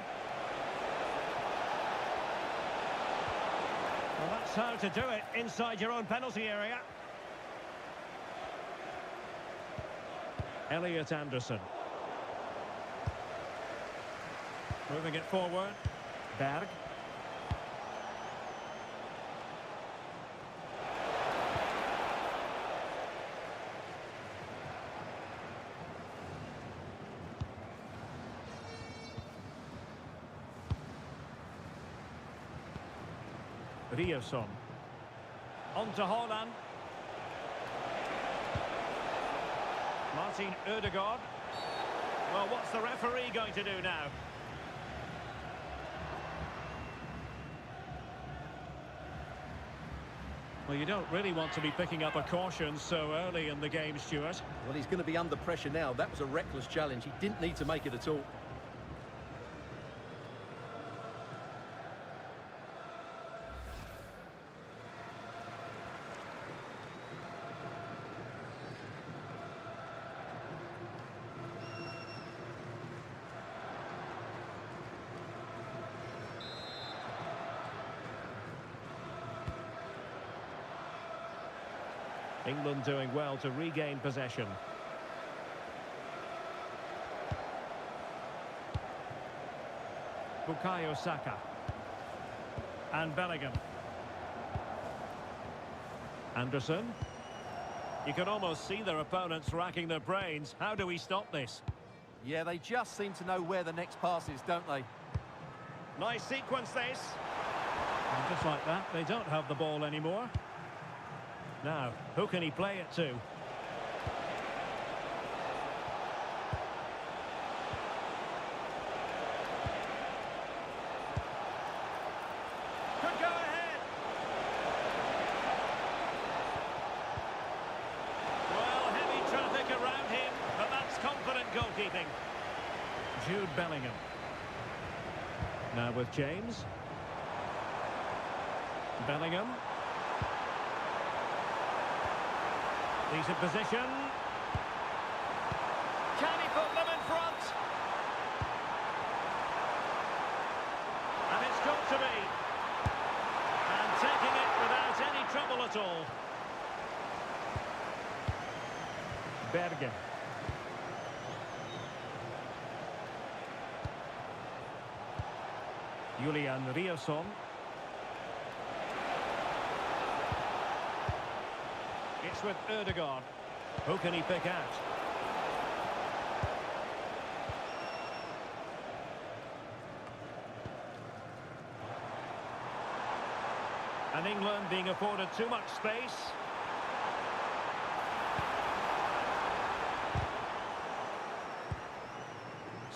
Well, that's how to do it inside your own penalty area. Elliot Anderson. Moving it forward. Berg. Eliasson. On to Haaland. Martin Ødegaard. Well, what's the referee going to do now? Well, you don't really want to be picking up a caution so early in the game, Stuart. Well, he's going to be under pressure now. That was a reckless challenge. He didn't need to make it at all. England doing well to regain possession. Bukayo Saka. And Bellingham. Anderson. You can almost see their opponents racking their brains. How do we stop this? Yeah, they just seem to know where the next pass is, don't they? Nice sequence, this. And just like that, they don't have the ball anymore. Now, who can he play it to? Could go ahead. Well, heavy traffic around him, but that's confident goalkeeping. Jude Bellingham. Now with James. Bellingham. Decent position. Can he put them in front? And it's got to be. And taking it without any trouble at all. Bergen. Julian Riasson. It's with Ødegaard. Who can he pick out? And England being afforded too much space.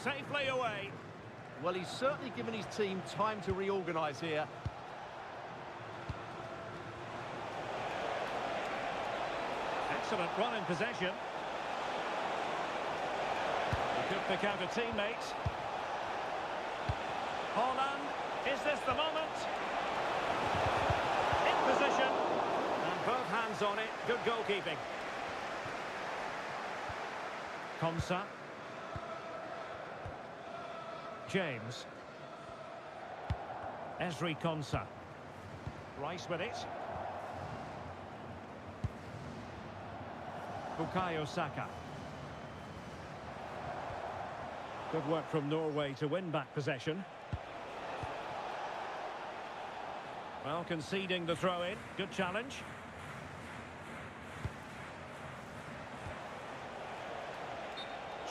Safely away. Well, he's certainly given his team time to reorganise here. Excellent run in possession. He could pick out a teammate. Haaland, is this the moment? In position. And both hands on it. Good goalkeeping. Konsa. James. Ezri Konsa. Rice with it. Bukayo Saka. Good work from Norway to win back possession. Well, conceding the throw-in. Good challenge.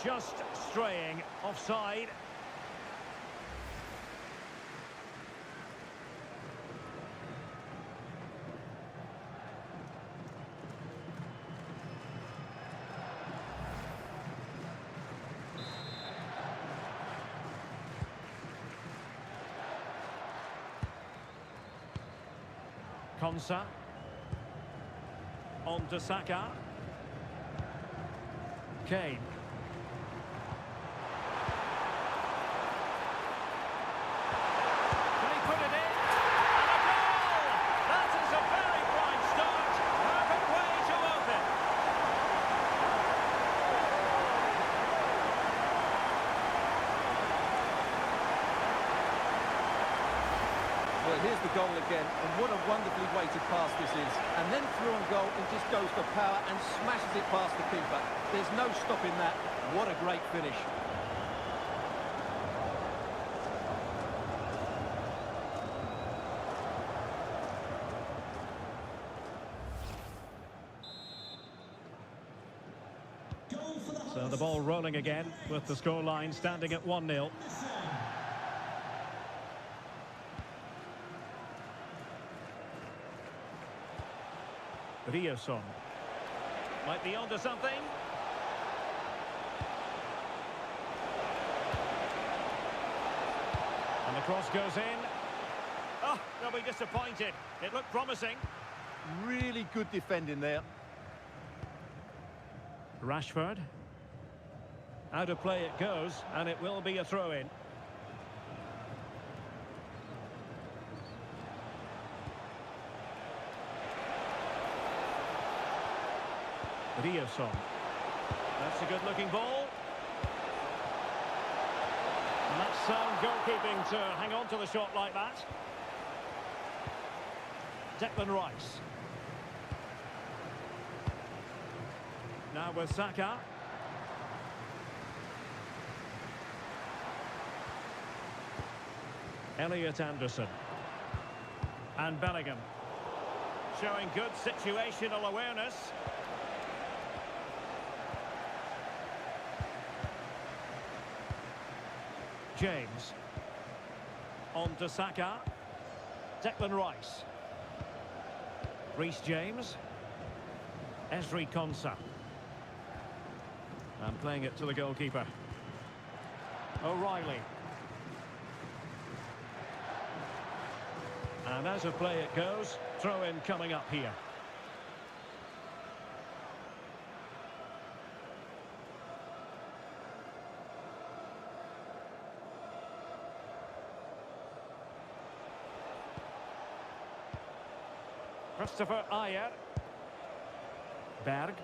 Just straying offside. Konsa. On to Saka. Kane. Can he put it in? And a goal! That is a very fine start. Perfect way to open. Well, here's the goal again, and what a wonderfully weighted pass this is. And then through on goal, and just goes for power and smashes it past the keeper. There's no stopping that. What a great finish. So the ball rolling again, with the scoreline standing at 1-0. Riasson might be onto something. And the cross goes in. Oh, they'll be disappointed. It looked promising. Really good defending there. Rashford. Out of play it goes, and it will be a throw-in. Riasson. That's a good-looking ball. And that's sound goalkeeping to hang on to the shot like that. Declan Rice. Now with Saka. Elliot Anderson. And Bellingham. Showing good situational awareness. James. On to Saka. Declan Rice. Reece James. Ezri Konsa. And playing it to the goalkeeper. O'Reilly. And as of play it goes, throw in coming up here. Christopher Ayer. Berg.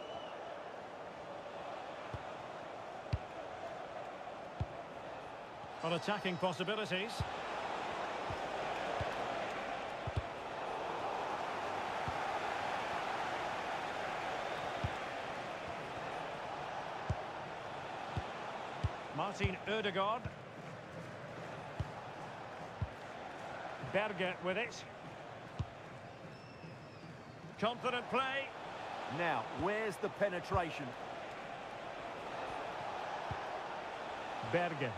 On attacking possibilities. Martin Ødegaard. Berge with it. Confident play. Now, where's the penetration? Berge.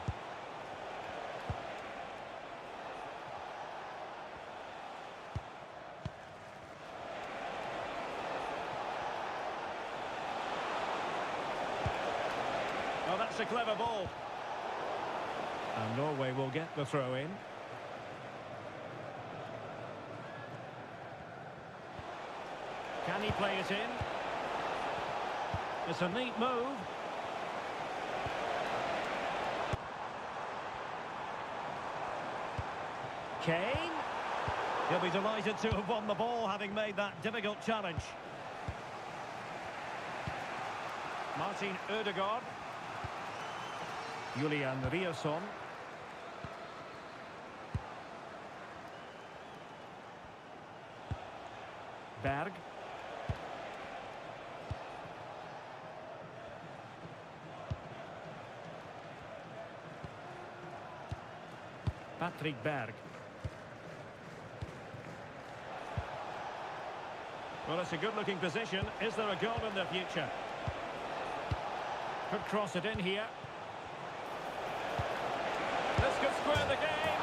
Oh, that's a clever ball. And Norway will get the throw in. Can he play it in? It's a neat move. Kane. He'll be delighted to have won the ball, having made that difficult challenge. Martin Ødegaard. Julian Riasson. Berg. Patrick Berg. Well, it's a good-looking position. Is there a goal in the future? Could cross it in here. This could square the game.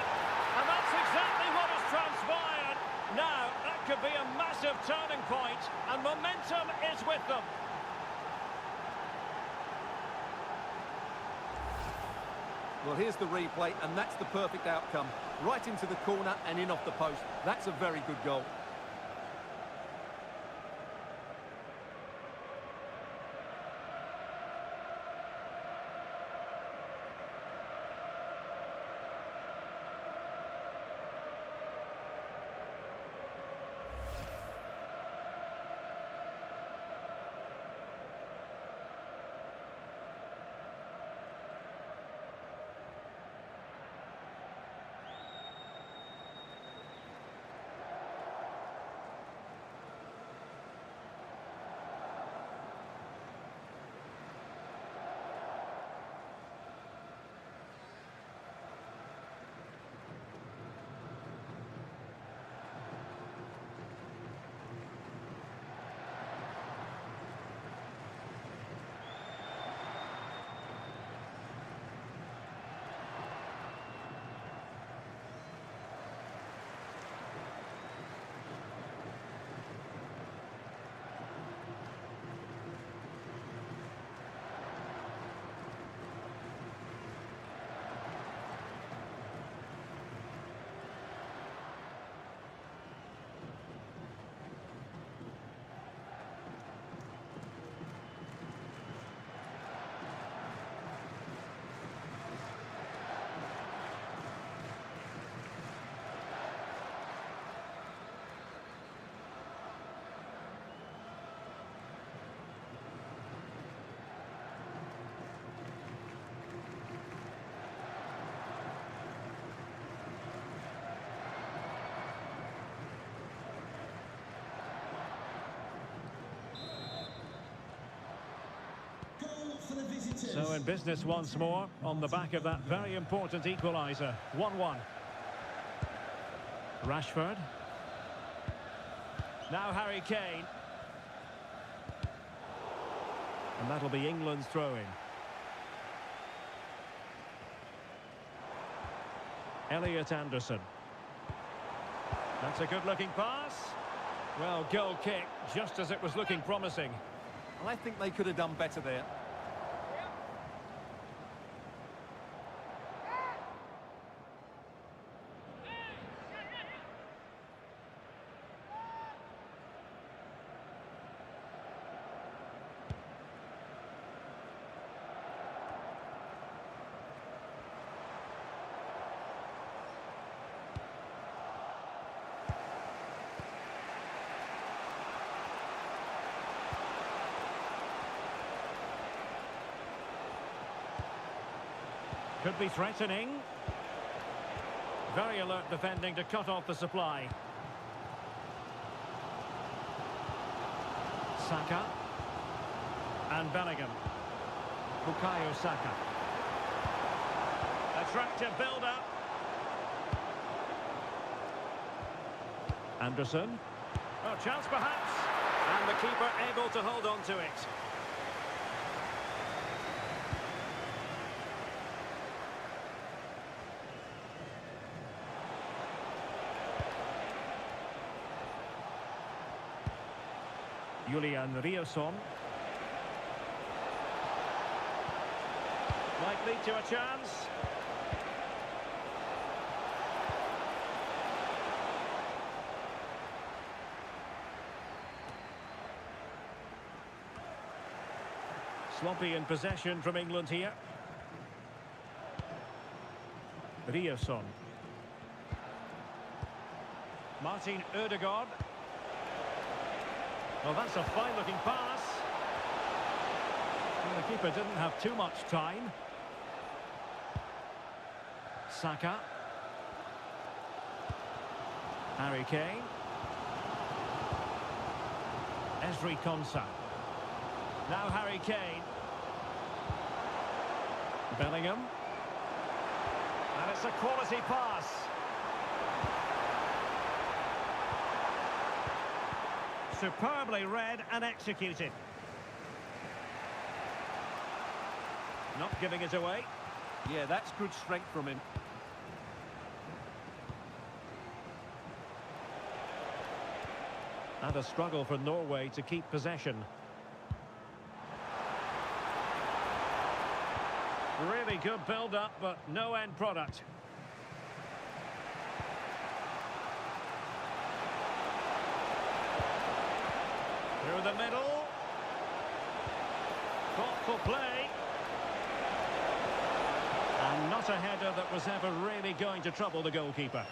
And that's exactly what has transpired. Now, that could be a massive turning point, and momentum is with them. Well, here's the replay, and that's the perfect outcome. Right into the corner and in off the post. That's a very good goal. So in business once more, on the back of that very important equaliser. 1-1. Rashford. Now Harry Kane. And that'll be England's throw-in. Elliot Anderson. That's a good-looking pass. Well, goal kick, just as it was looking promising. I think they could have done better there. Could be threatening. Very alert defending to cut off the supply. Saka. And Bellingham. Bukayo Saka. Attractive build-up. Anderson. Oh, chance perhaps. And the keeper able to hold on to it. Julian Riosson. Might lead to a chance. Sloppy in possession from England here. Riosson. Martin Ødegaard. Well, that's a fine-looking pass. Well, the keeper didn't have too much time. Saka. Harry Kane. Ezri Konsa. Now Harry Kane. Bellingham. And it's a quality pass. Superbly read and executed. Not giving it away. Yeah, that's good strength from him. And a struggle for Norway to keep possession. Really good build-up, but no end product. Through the middle. Thoughtful play. And not a header that was ever really going to trouble the goalkeeper.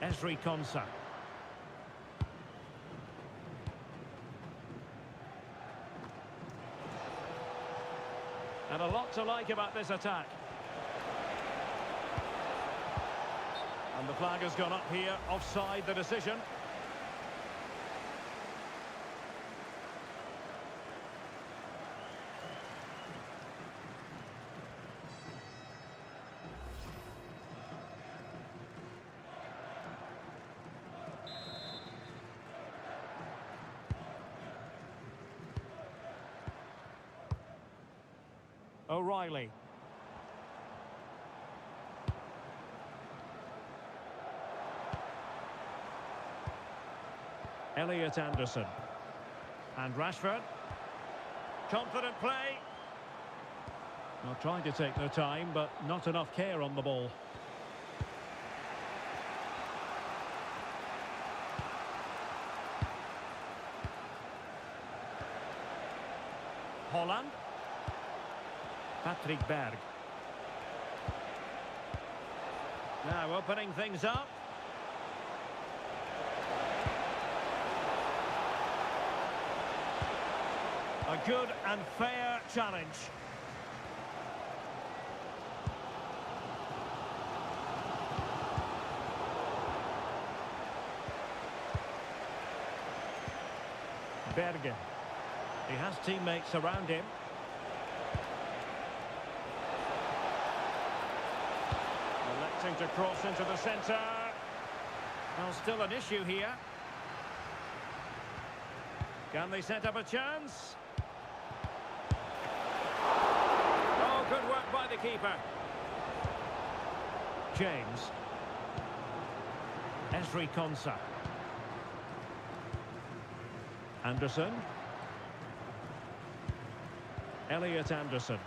Ezri Konsa. And a lot to like about this attack. And the flag has gone up here, offside the decision. O'Reilly. Elliot Anderson. And Rashford. Confident play. Well, trying to take their time, but not enough care on the ball. Haaland. Patrick Berg. Now opening things up. A good and fair challenge. Bergen. He has teammates around him. Electing to cross into the centre. Well, still an issue here. Can they set up a chance? Oh, good work by the keeper. James. Esri Konsa. Anderson. Elliot Anderson.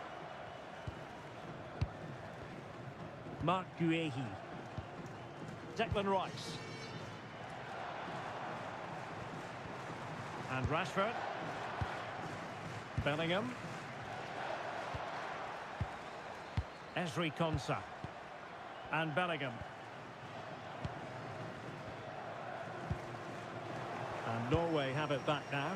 Mark Guehi. Declan Rice. And Rashford. Bellingham. Esri Konsa. And Bellingham. And Norway have it back now.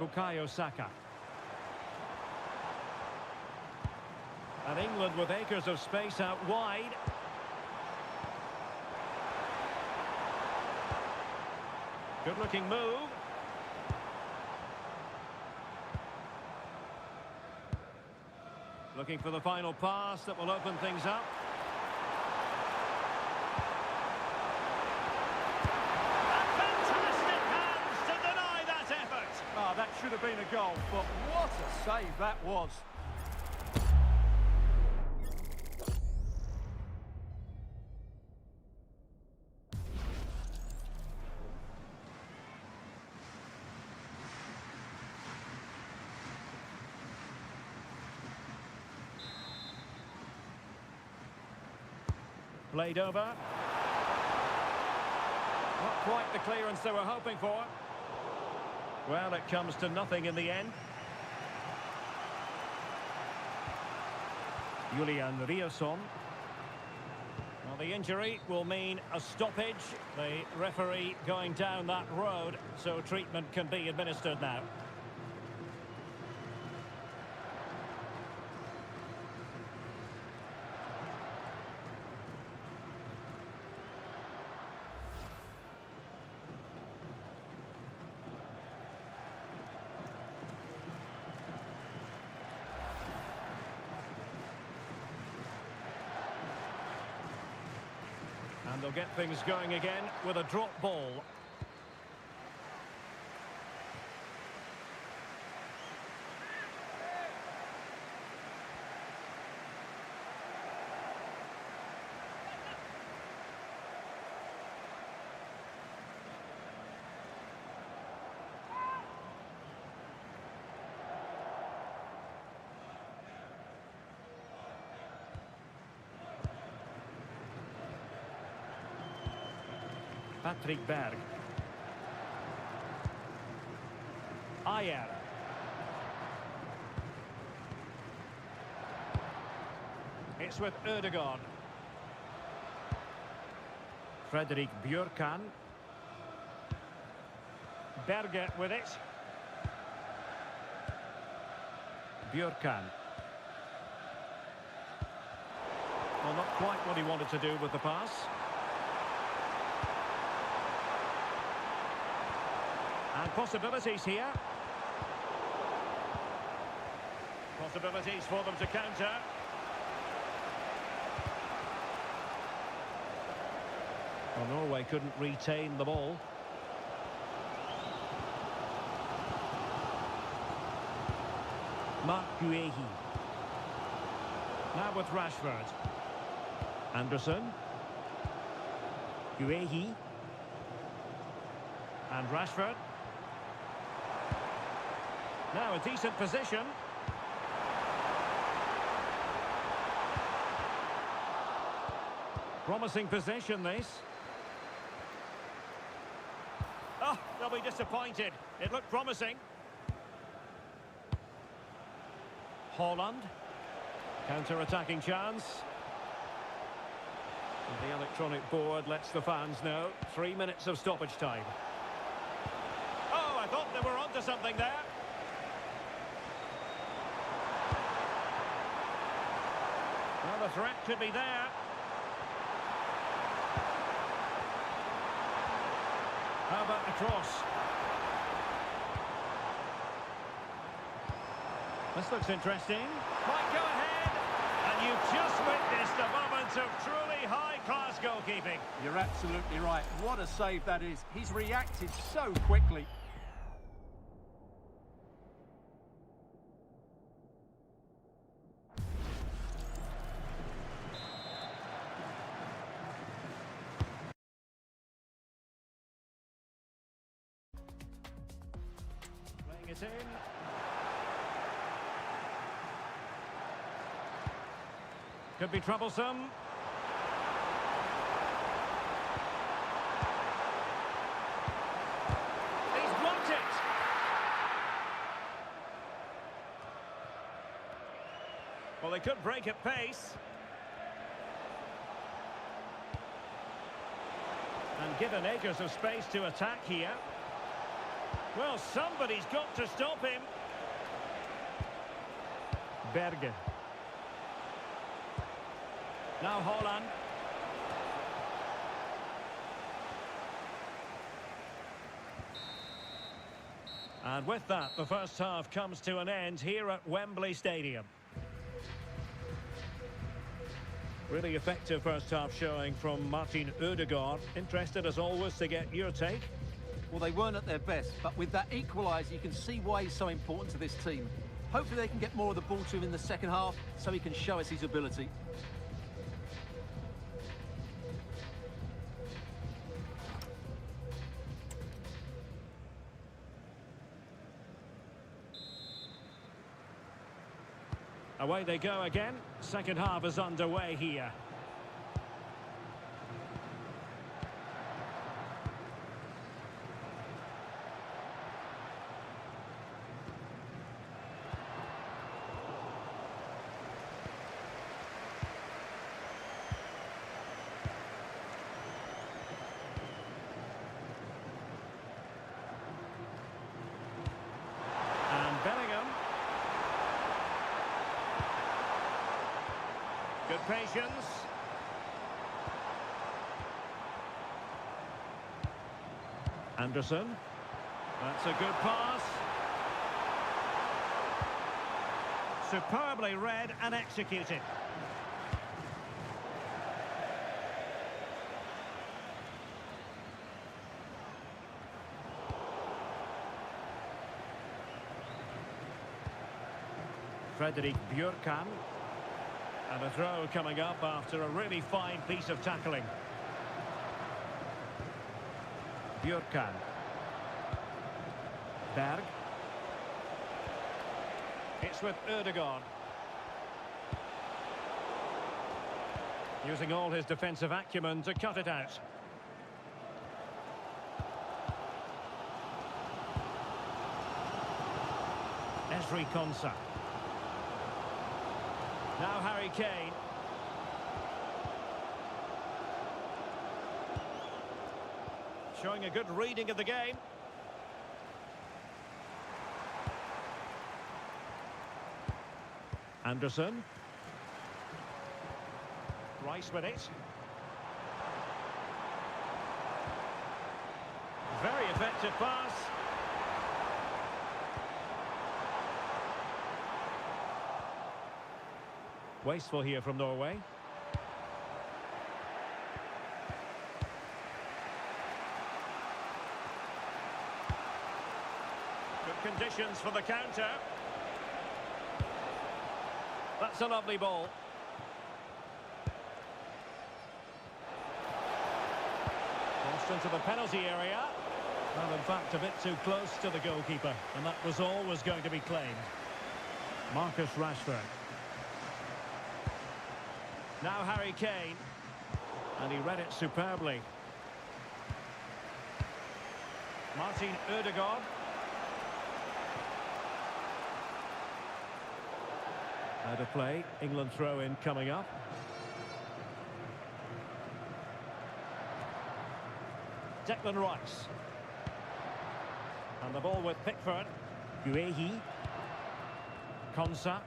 Bukayo Saka. And England with acres of space out wide. Good looking move. Looking for the final pass that will open things up. A fantastic hands to deny that effort. Ah, that should have been a goal, but what a save that was. Played over. Not quite the clearance they were hoping for. Well, it comes to nothing in the end. Julian Riasson. Well, the injury will mean a stoppage. The referee going down that road, so treatment can be administered now. And they'll get things going again with a drop ball. Patrick Berg. Ayer. It's with Ødegaard. Fredrik Bjørkan. Berger with it. Bjørkan. Well, not quite what he wanted to do with the pass. And possibilities here. Possibilities for them to counter. Well, Norway couldn't retain the ball. Mark Guehi. Now with Rashford. Anderson. Guehi. And Rashford. Now a decent position. Promising possession, this. Oh, they'll be disappointed. It looked promising. Haaland. Counter-attacking chance. And the electronic board lets the fans know. 3 minutes of stoppage time. Oh, I thought they were onto something there. the threat could be there. How about the cross? This looks interesting. Might go ahead. And you've just witnessed a moment of truly high-class goalkeeping. You're absolutely right. What a save that is. He's reacted so quickly. Playing it in. Could be troublesome. He's blocked it. Well, they could break at pace. And given acres of space to attack here. Well, somebody's got to stop him. Berge. Now Haaland. And with that, the first half comes to an end here at Wembley Stadium. Really effective first half showing from Martin Ødegaard. Interested as always to get your take. Well, they weren't at their best, but with that equaliser, you can see why he's so important to this team. Hopefully they can get more of the ball to him in the second half so he can show us his ability. Away they go again. Second half is underway here. And Bellingham. Good patience. Anderson. That's a good pass. Superbly read and executed. Fredrik Bjørkan. And a throw coming up after a really fine piece of tackling. Bjørkan. Berg. It's with Ødegaard. Using all his defensive acumen to cut it out. Ezri Konsa. Now Harry Kane. Showing a good reading of the game. Anderson. Rice with it. Very effective pass. Wasteful here from Norway. Good conditions for the counter. That's a lovely ball. Crossed into the penalty area. Well, in fact, a bit too close to the goalkeeper. And that was always going to be claimed. Marcus Rashford. Now Harry Kane. And he read it superbly. Martin Ødegaard. Out of play. England throw-in coming up. Declan Rice. And the ball with Pickford. Guehi. Konsa.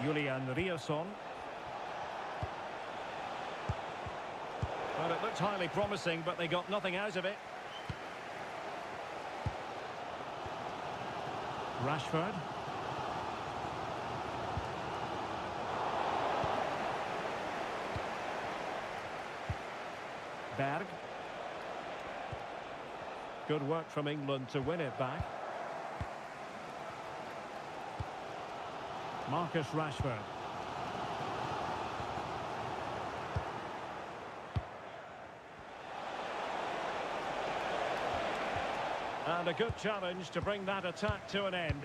Julian Riasson. Well, it looked highly promising, but they got nothing out of it. Rashford. Berg. Good work from England to win it back. Marcus Rashford. And a good challenge to bring that attack to an end.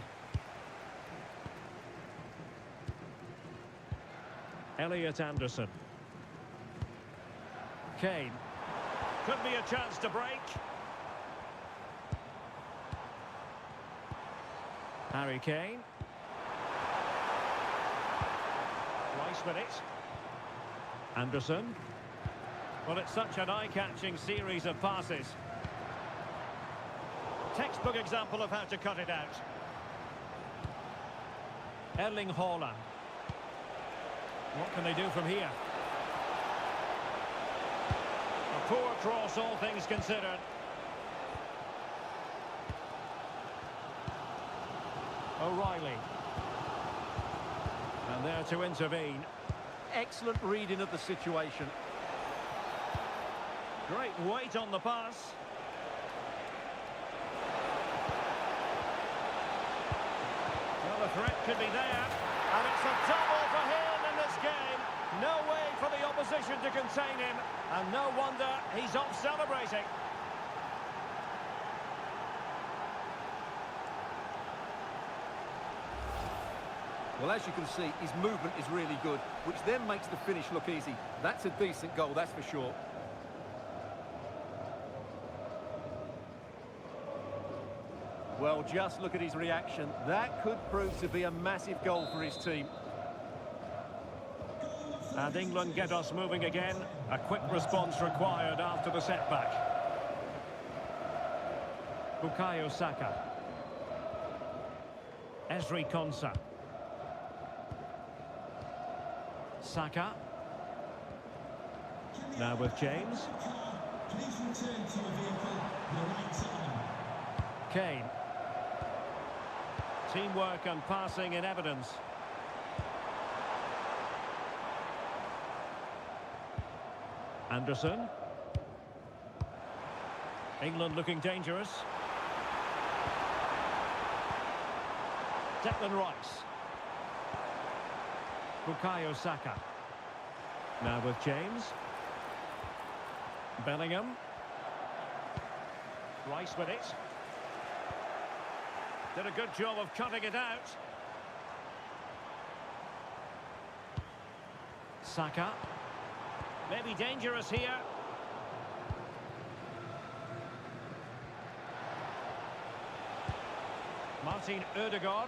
Elliot Anderson. Kane. Could be a chance to break. Harry Kane. Rice with it. Anderson. Well, it's such an eye-catching series of passes. Textbook example of how to cut it out. Erling Haaland. What can they do from here? A poor cross, all things considered. O'Reilly. And there to intervene. Excellent reading of the situation. Great weight on the pass. Well, the threat could be there. And it's a double for him in this game. No way for the opposition to contain him. And no wonder he's off celebrating. Well, as you can see, his movement is really good, which then makes the finish look easy. That's a decent goal, that's for sure. Well, just look at his reaction. That could prove to be a massive goal for his team. And England get us moving again. A quick response required after the setback. Bukayo Saka. Ezri Konsa. Saka. Now with James. Please return to your vehicle at the right time. Kane. Teamwork and passing in evidence. Anderson. England looking dangerous. Declan Rice. Bukayo Saka. Now with James. Bellingham. Rice with it. Did a good job of cutting it out. Saka. Maybe dangerous here. Martin Ødegaard.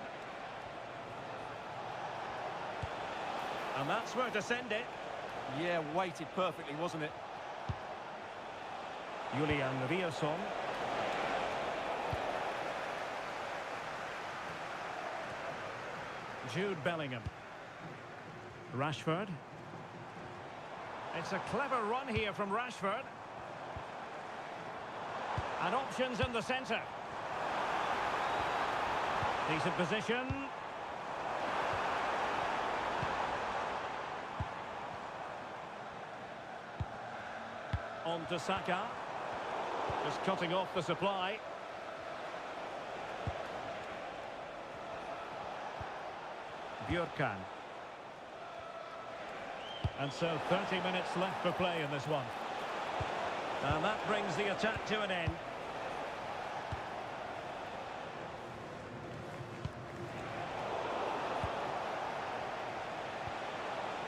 And that's where to send it. Yeah, weighted perfectly, wasn't it? Julian Riasson. Jude Bellingham. Rashford. It's a clever run here from Rashford. And options in the centre. Decent position. On to Saka. Just cutting off the supply. Bjorkan. And so 30 minutes left for play in this one. And that brings the attack to an end.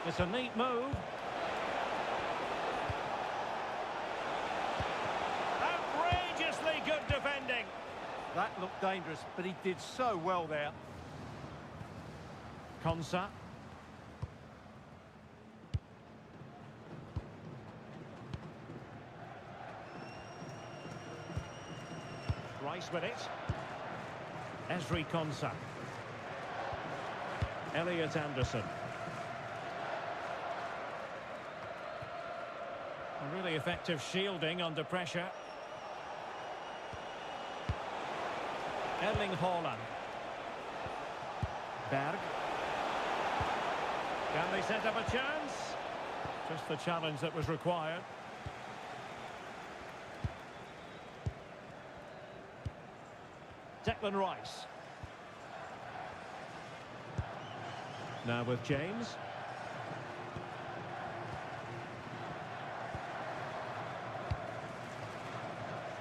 It's a neat move. Outrageously good defending. That looked dangerous, but he did so well there. Konsa. Rice with it. Ezri Konsa. Elliot Anderson. A really effective shielding under pressure. Erling Haaland. Berg. Can they set up a chance? Just the challenge that was required. Declan Rice. Now with James.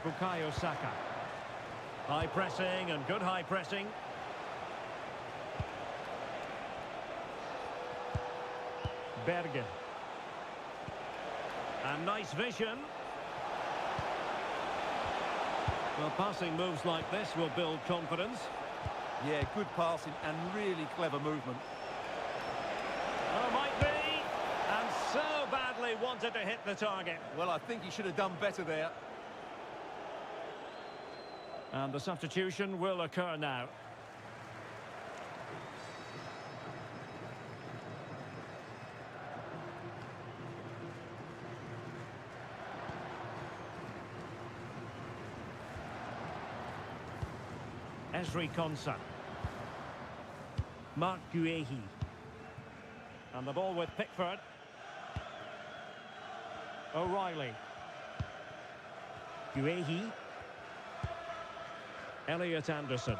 Bukayo Saka. High pressing and good high pressing. Bergen. And nice vision. Well, passing moves like this will build confidence. Yeah, good passing and really clever movement. Oh, might be. And so badly wanted to hit the target. Well, I think he should have done better there. And the substitution will occur now. Ezri Konsa. Mark Guehi. And the ball with Pickford. O'Reilly. Guehi. Elliot Anderson.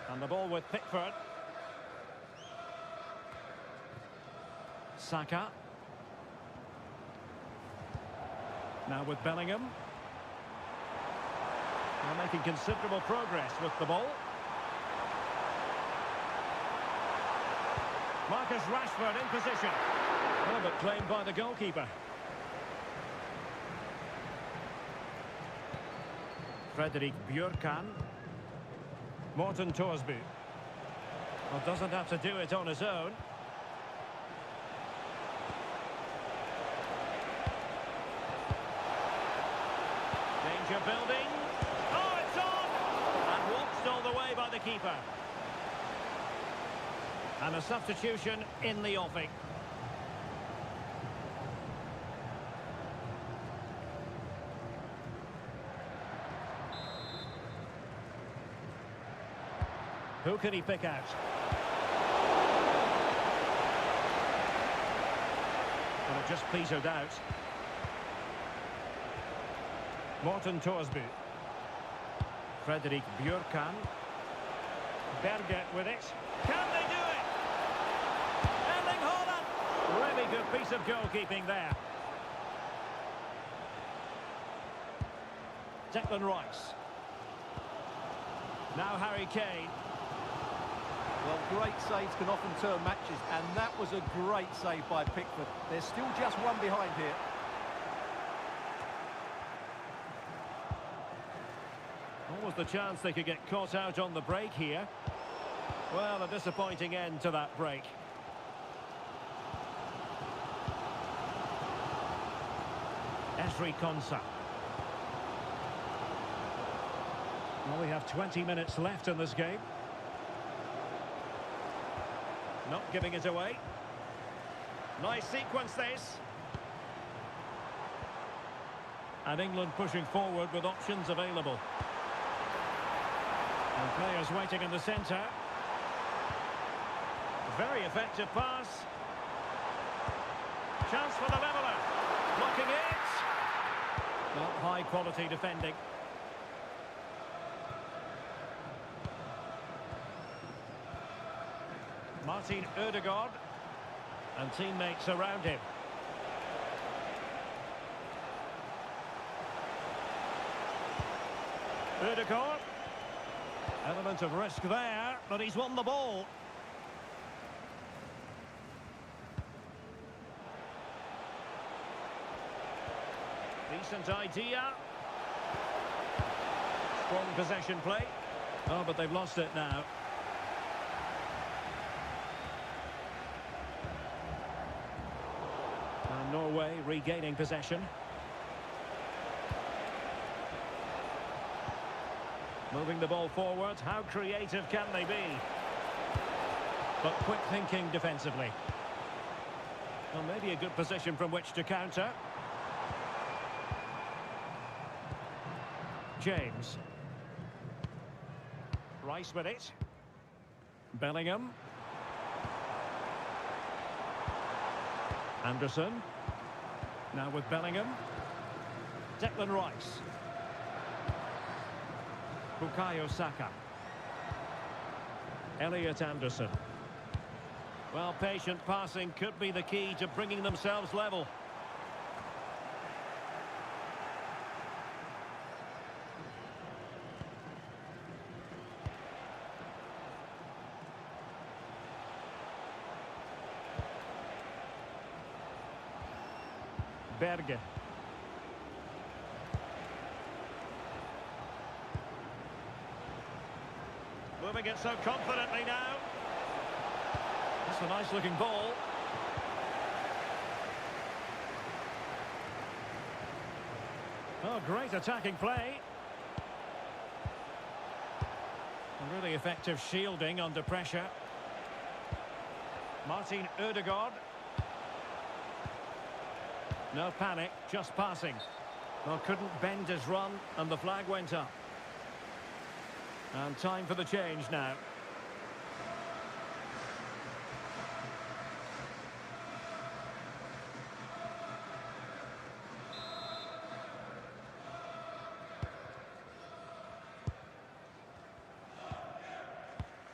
And the ball with Pickford. Saka. Now with Bellingham. They're making considerable progress with the ball. Marcus Rashford in position. Oh, but claimed by the goalkeeper. Frederick Björkan. Morten Torsby. Well, doesn't have to do it on his own. Danger building. Oh, it's on! And watched all the way by the keeper. And a substitution in the offing. Who can he pick out? Well, it just petered out. Morten Torsby. Frederick Björkan. Berger with it. Can they do it? Erling Haaland! Really good piece of goalkeeping there. Declan Rice. Now Harry Kane. Well, great saves can often turn matches, and that was a great save by Pickford. There's still just one behind here. What was the chance they could get caught out on the break here? Well, a disappointing end to that break. Ezri Konsa. Well, we have 20 minutes left in this game. Not giving it away. Nice sequence this. And England pushing forward with options available. And players waiting in the centre. Very effective pass. Chance for the leveller. Blocking it. Not high quality defending. Martin Ødegaard and teammates around him. Ødegaard. Element of risk there, but he's won the ball. Decent idea. Strong possession play. Oh, but they've lost it now. And Norway regaining possession. Moving the ball forward, how creative can they be? But quick thinking defensively. Well, maybe a good position from which to counter. James. Rice with it. Bellingham. Anderson. Now with Bellingham. Declan Rice. Bukayo Saka. Elliot Anderson. Well, patient passing could be the key to bringing themselves level. Berge. Moving it so confidently now. That's a nice looking ball. Oh, great attacking play. A really effective shielding under pressure. Martin Ødegaard. No panic, just passing. Well, couldn't bend his run, and the flag went up. And time for the change now.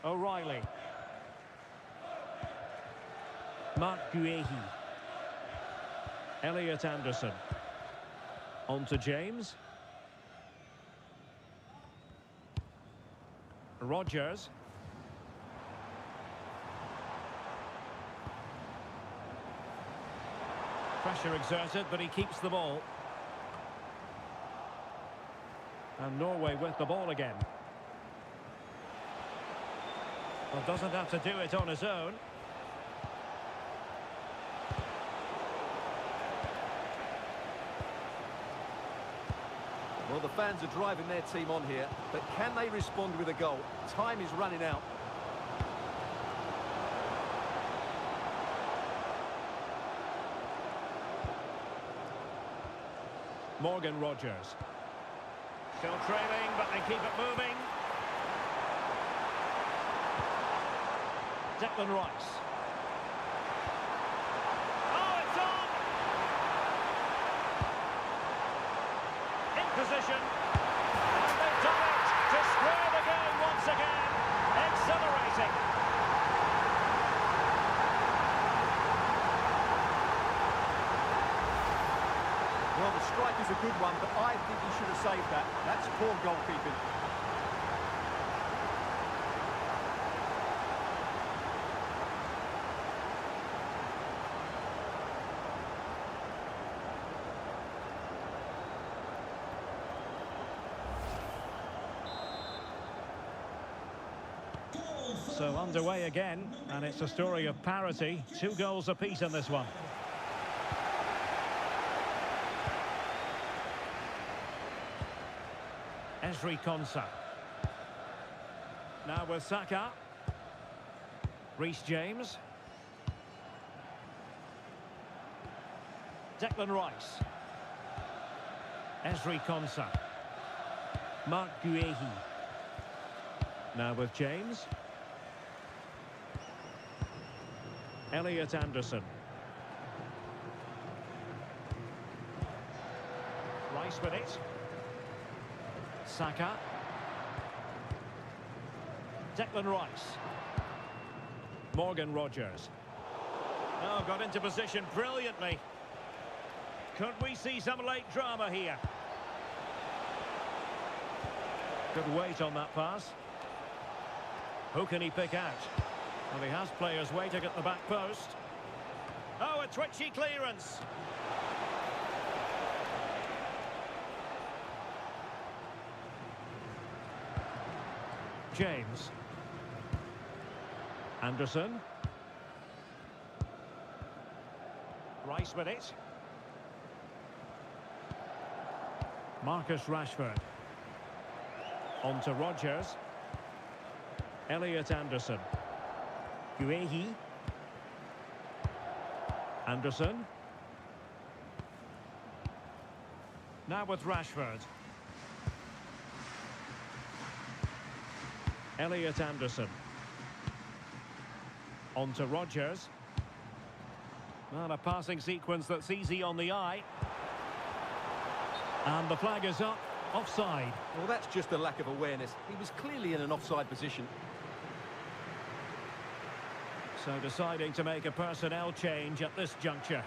O'Reilly. Mark Guehi. Elliot Anderson. On to James. Rodgers. Pressure exerted, but he keeps the ball. And Norway with the ball again. Well, doesn't have to do it on his own. Well, the fans are driving their team on here, but can they respond with a goal? Time is running out. Morgan Rodgers. Still trailing, but they keep it moving. Declan Rice. Oh, it's on! In position. And they've done it to square the game once again. Exhilarating. Well, the strike is a good one, but I think he should have saved that. That's poor goalkeeping. So underway again, and it's a story of parity. 2 goals apiece in this one. Ezri Konsa. Now with Saka. Reece James. Declan Rice. Ezri Konsa. Mark Guehi. Now with James. Elliot Anderson. Rice with it. Saka. Declan Rice. Morgan Rodgers. Oh, got into position brilliantly. Could we see some late drama here? Good weight on that pass. Who can he pick out? Well, he has players waiting at the back post. Oh, a twitchy clearance. James. Anderson. Rice with it. Marcus Rashford. On to Rodgers. Elliot Anderson. Guehi. Anderson. Now with Rashford. Elliot Anderson. On to Rodgers. And a passing sequence that's easy on the eye. And the flag is up. Offside. Well, that's just a lack of awareness. He was clearly in an offside position. So deciding to make a personnel change at this juncture.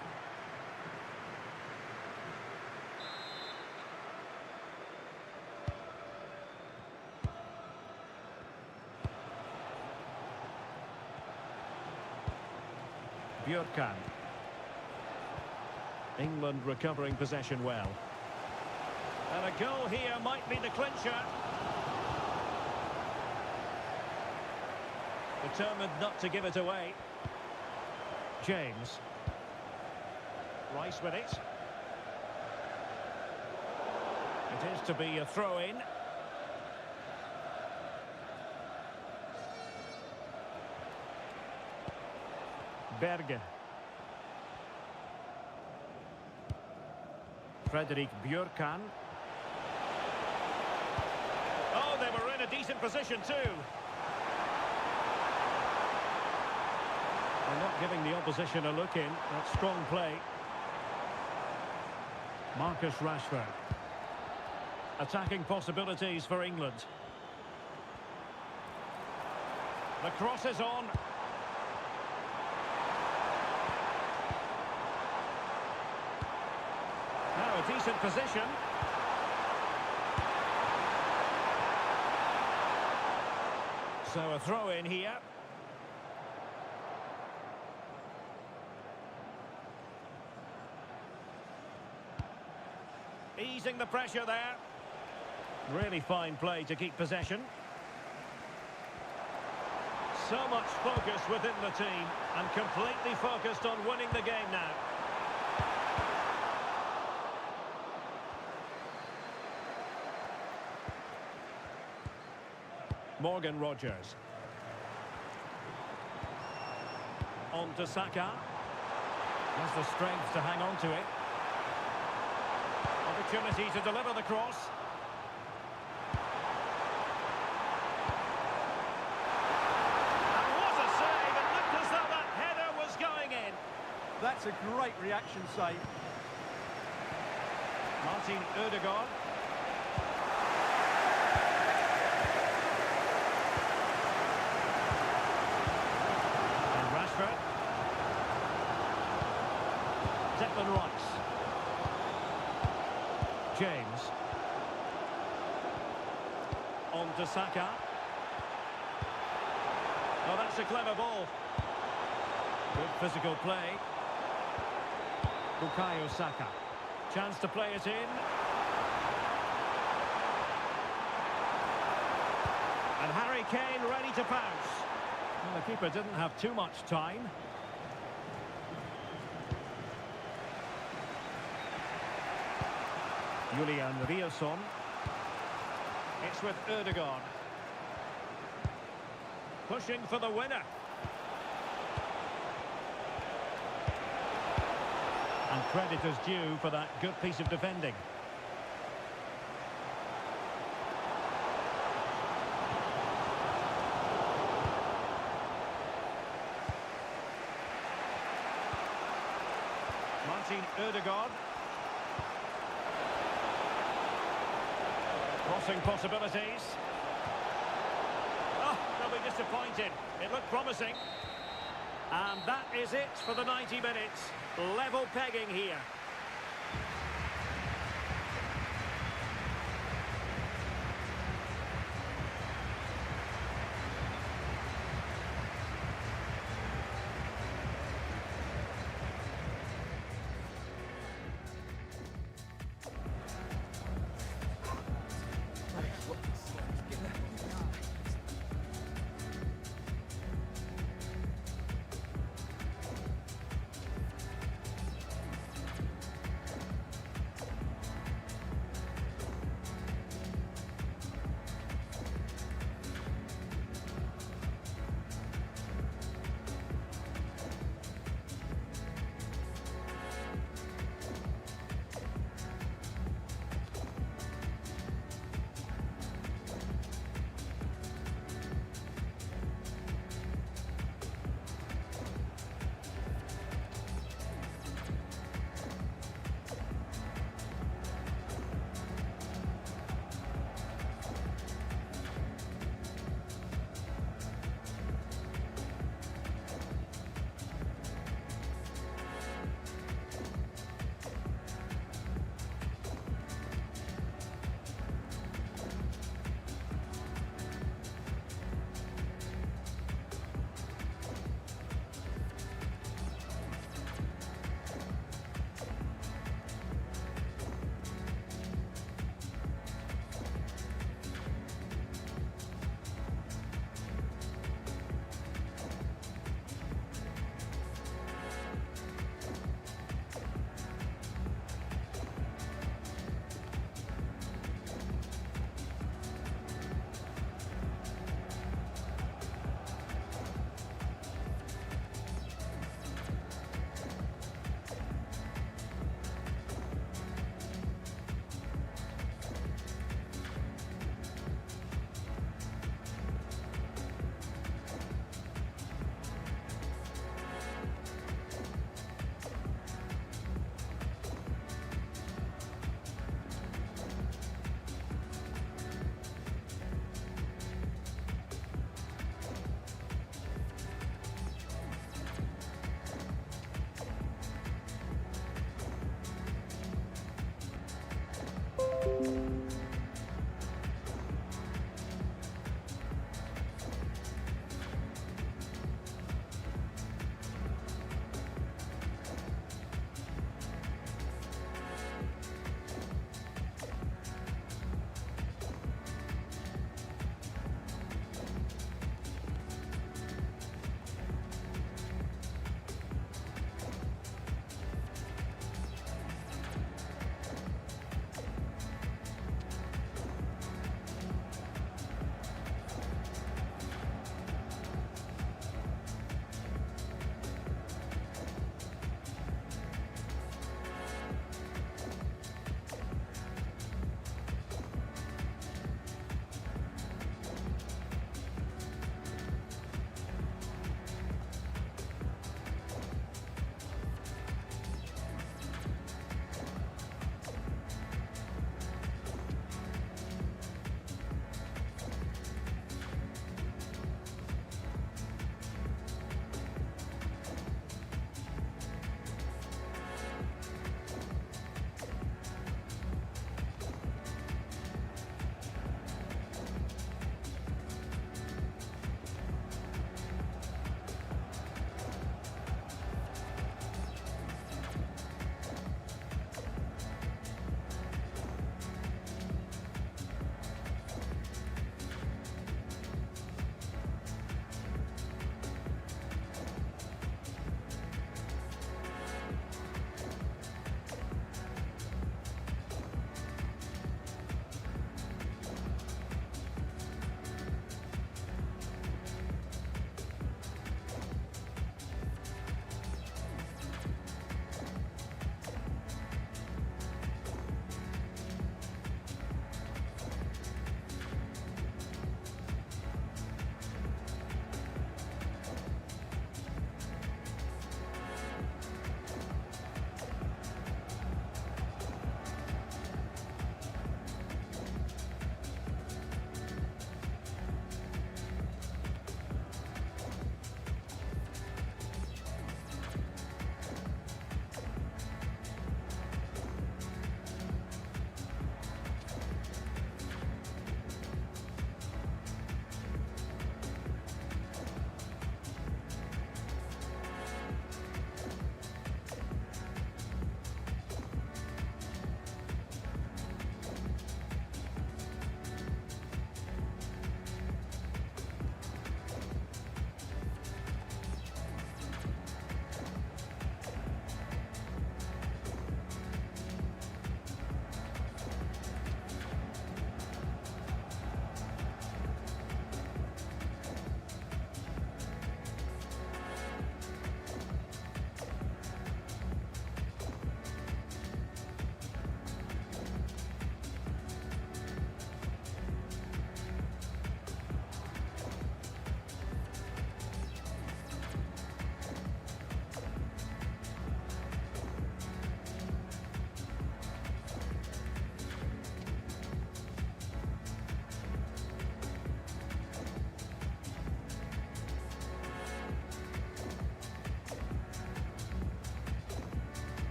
Björkan. England recovering possession well. And a goal here might be the clincher. Determined not to give it away. James. Rice with it. It is to be a throw-in. Berge. Fredrik Björkan. Oh, they were in a decent position too. They're not giving the opposition a look in. That's strong play. Marcus Rashford. Attacking possibilities for England. The cross is on. Now a decent position. So a throw in here. Easing the pressure there. Really fine play to keep possession. So much focus within the team and completely focused on winning the game now. Morgan Rodgers. On to Saka. Has the strength to hang on to it. Opportunity to deliver the cross. And what a save! It looked as though that header was going in. That's a great reaction save. Martin Ødegaard. And Rashford. Declan Rice. James. On to Saka. Oh, that's a clever ball. Good physical play. Bukayo Saka. Chance to play it in. And Harry Kane ready to pounce. Well, the keeper didn't have too much time. Julian Riasson. It's with Ødegaard. Pushing for the winner. And credit is due for that good piece of defending. Martin Ødegaard. Crossing possibilities. Oh, they'll be disappointed. It looked promising. And that is it for the 90 minutes. Level pegging here.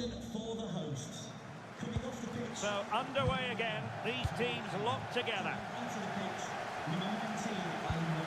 Possession for the hosts. Coming off the pitch. So underway again. These teams locked together. Onto the pitch. Number 19,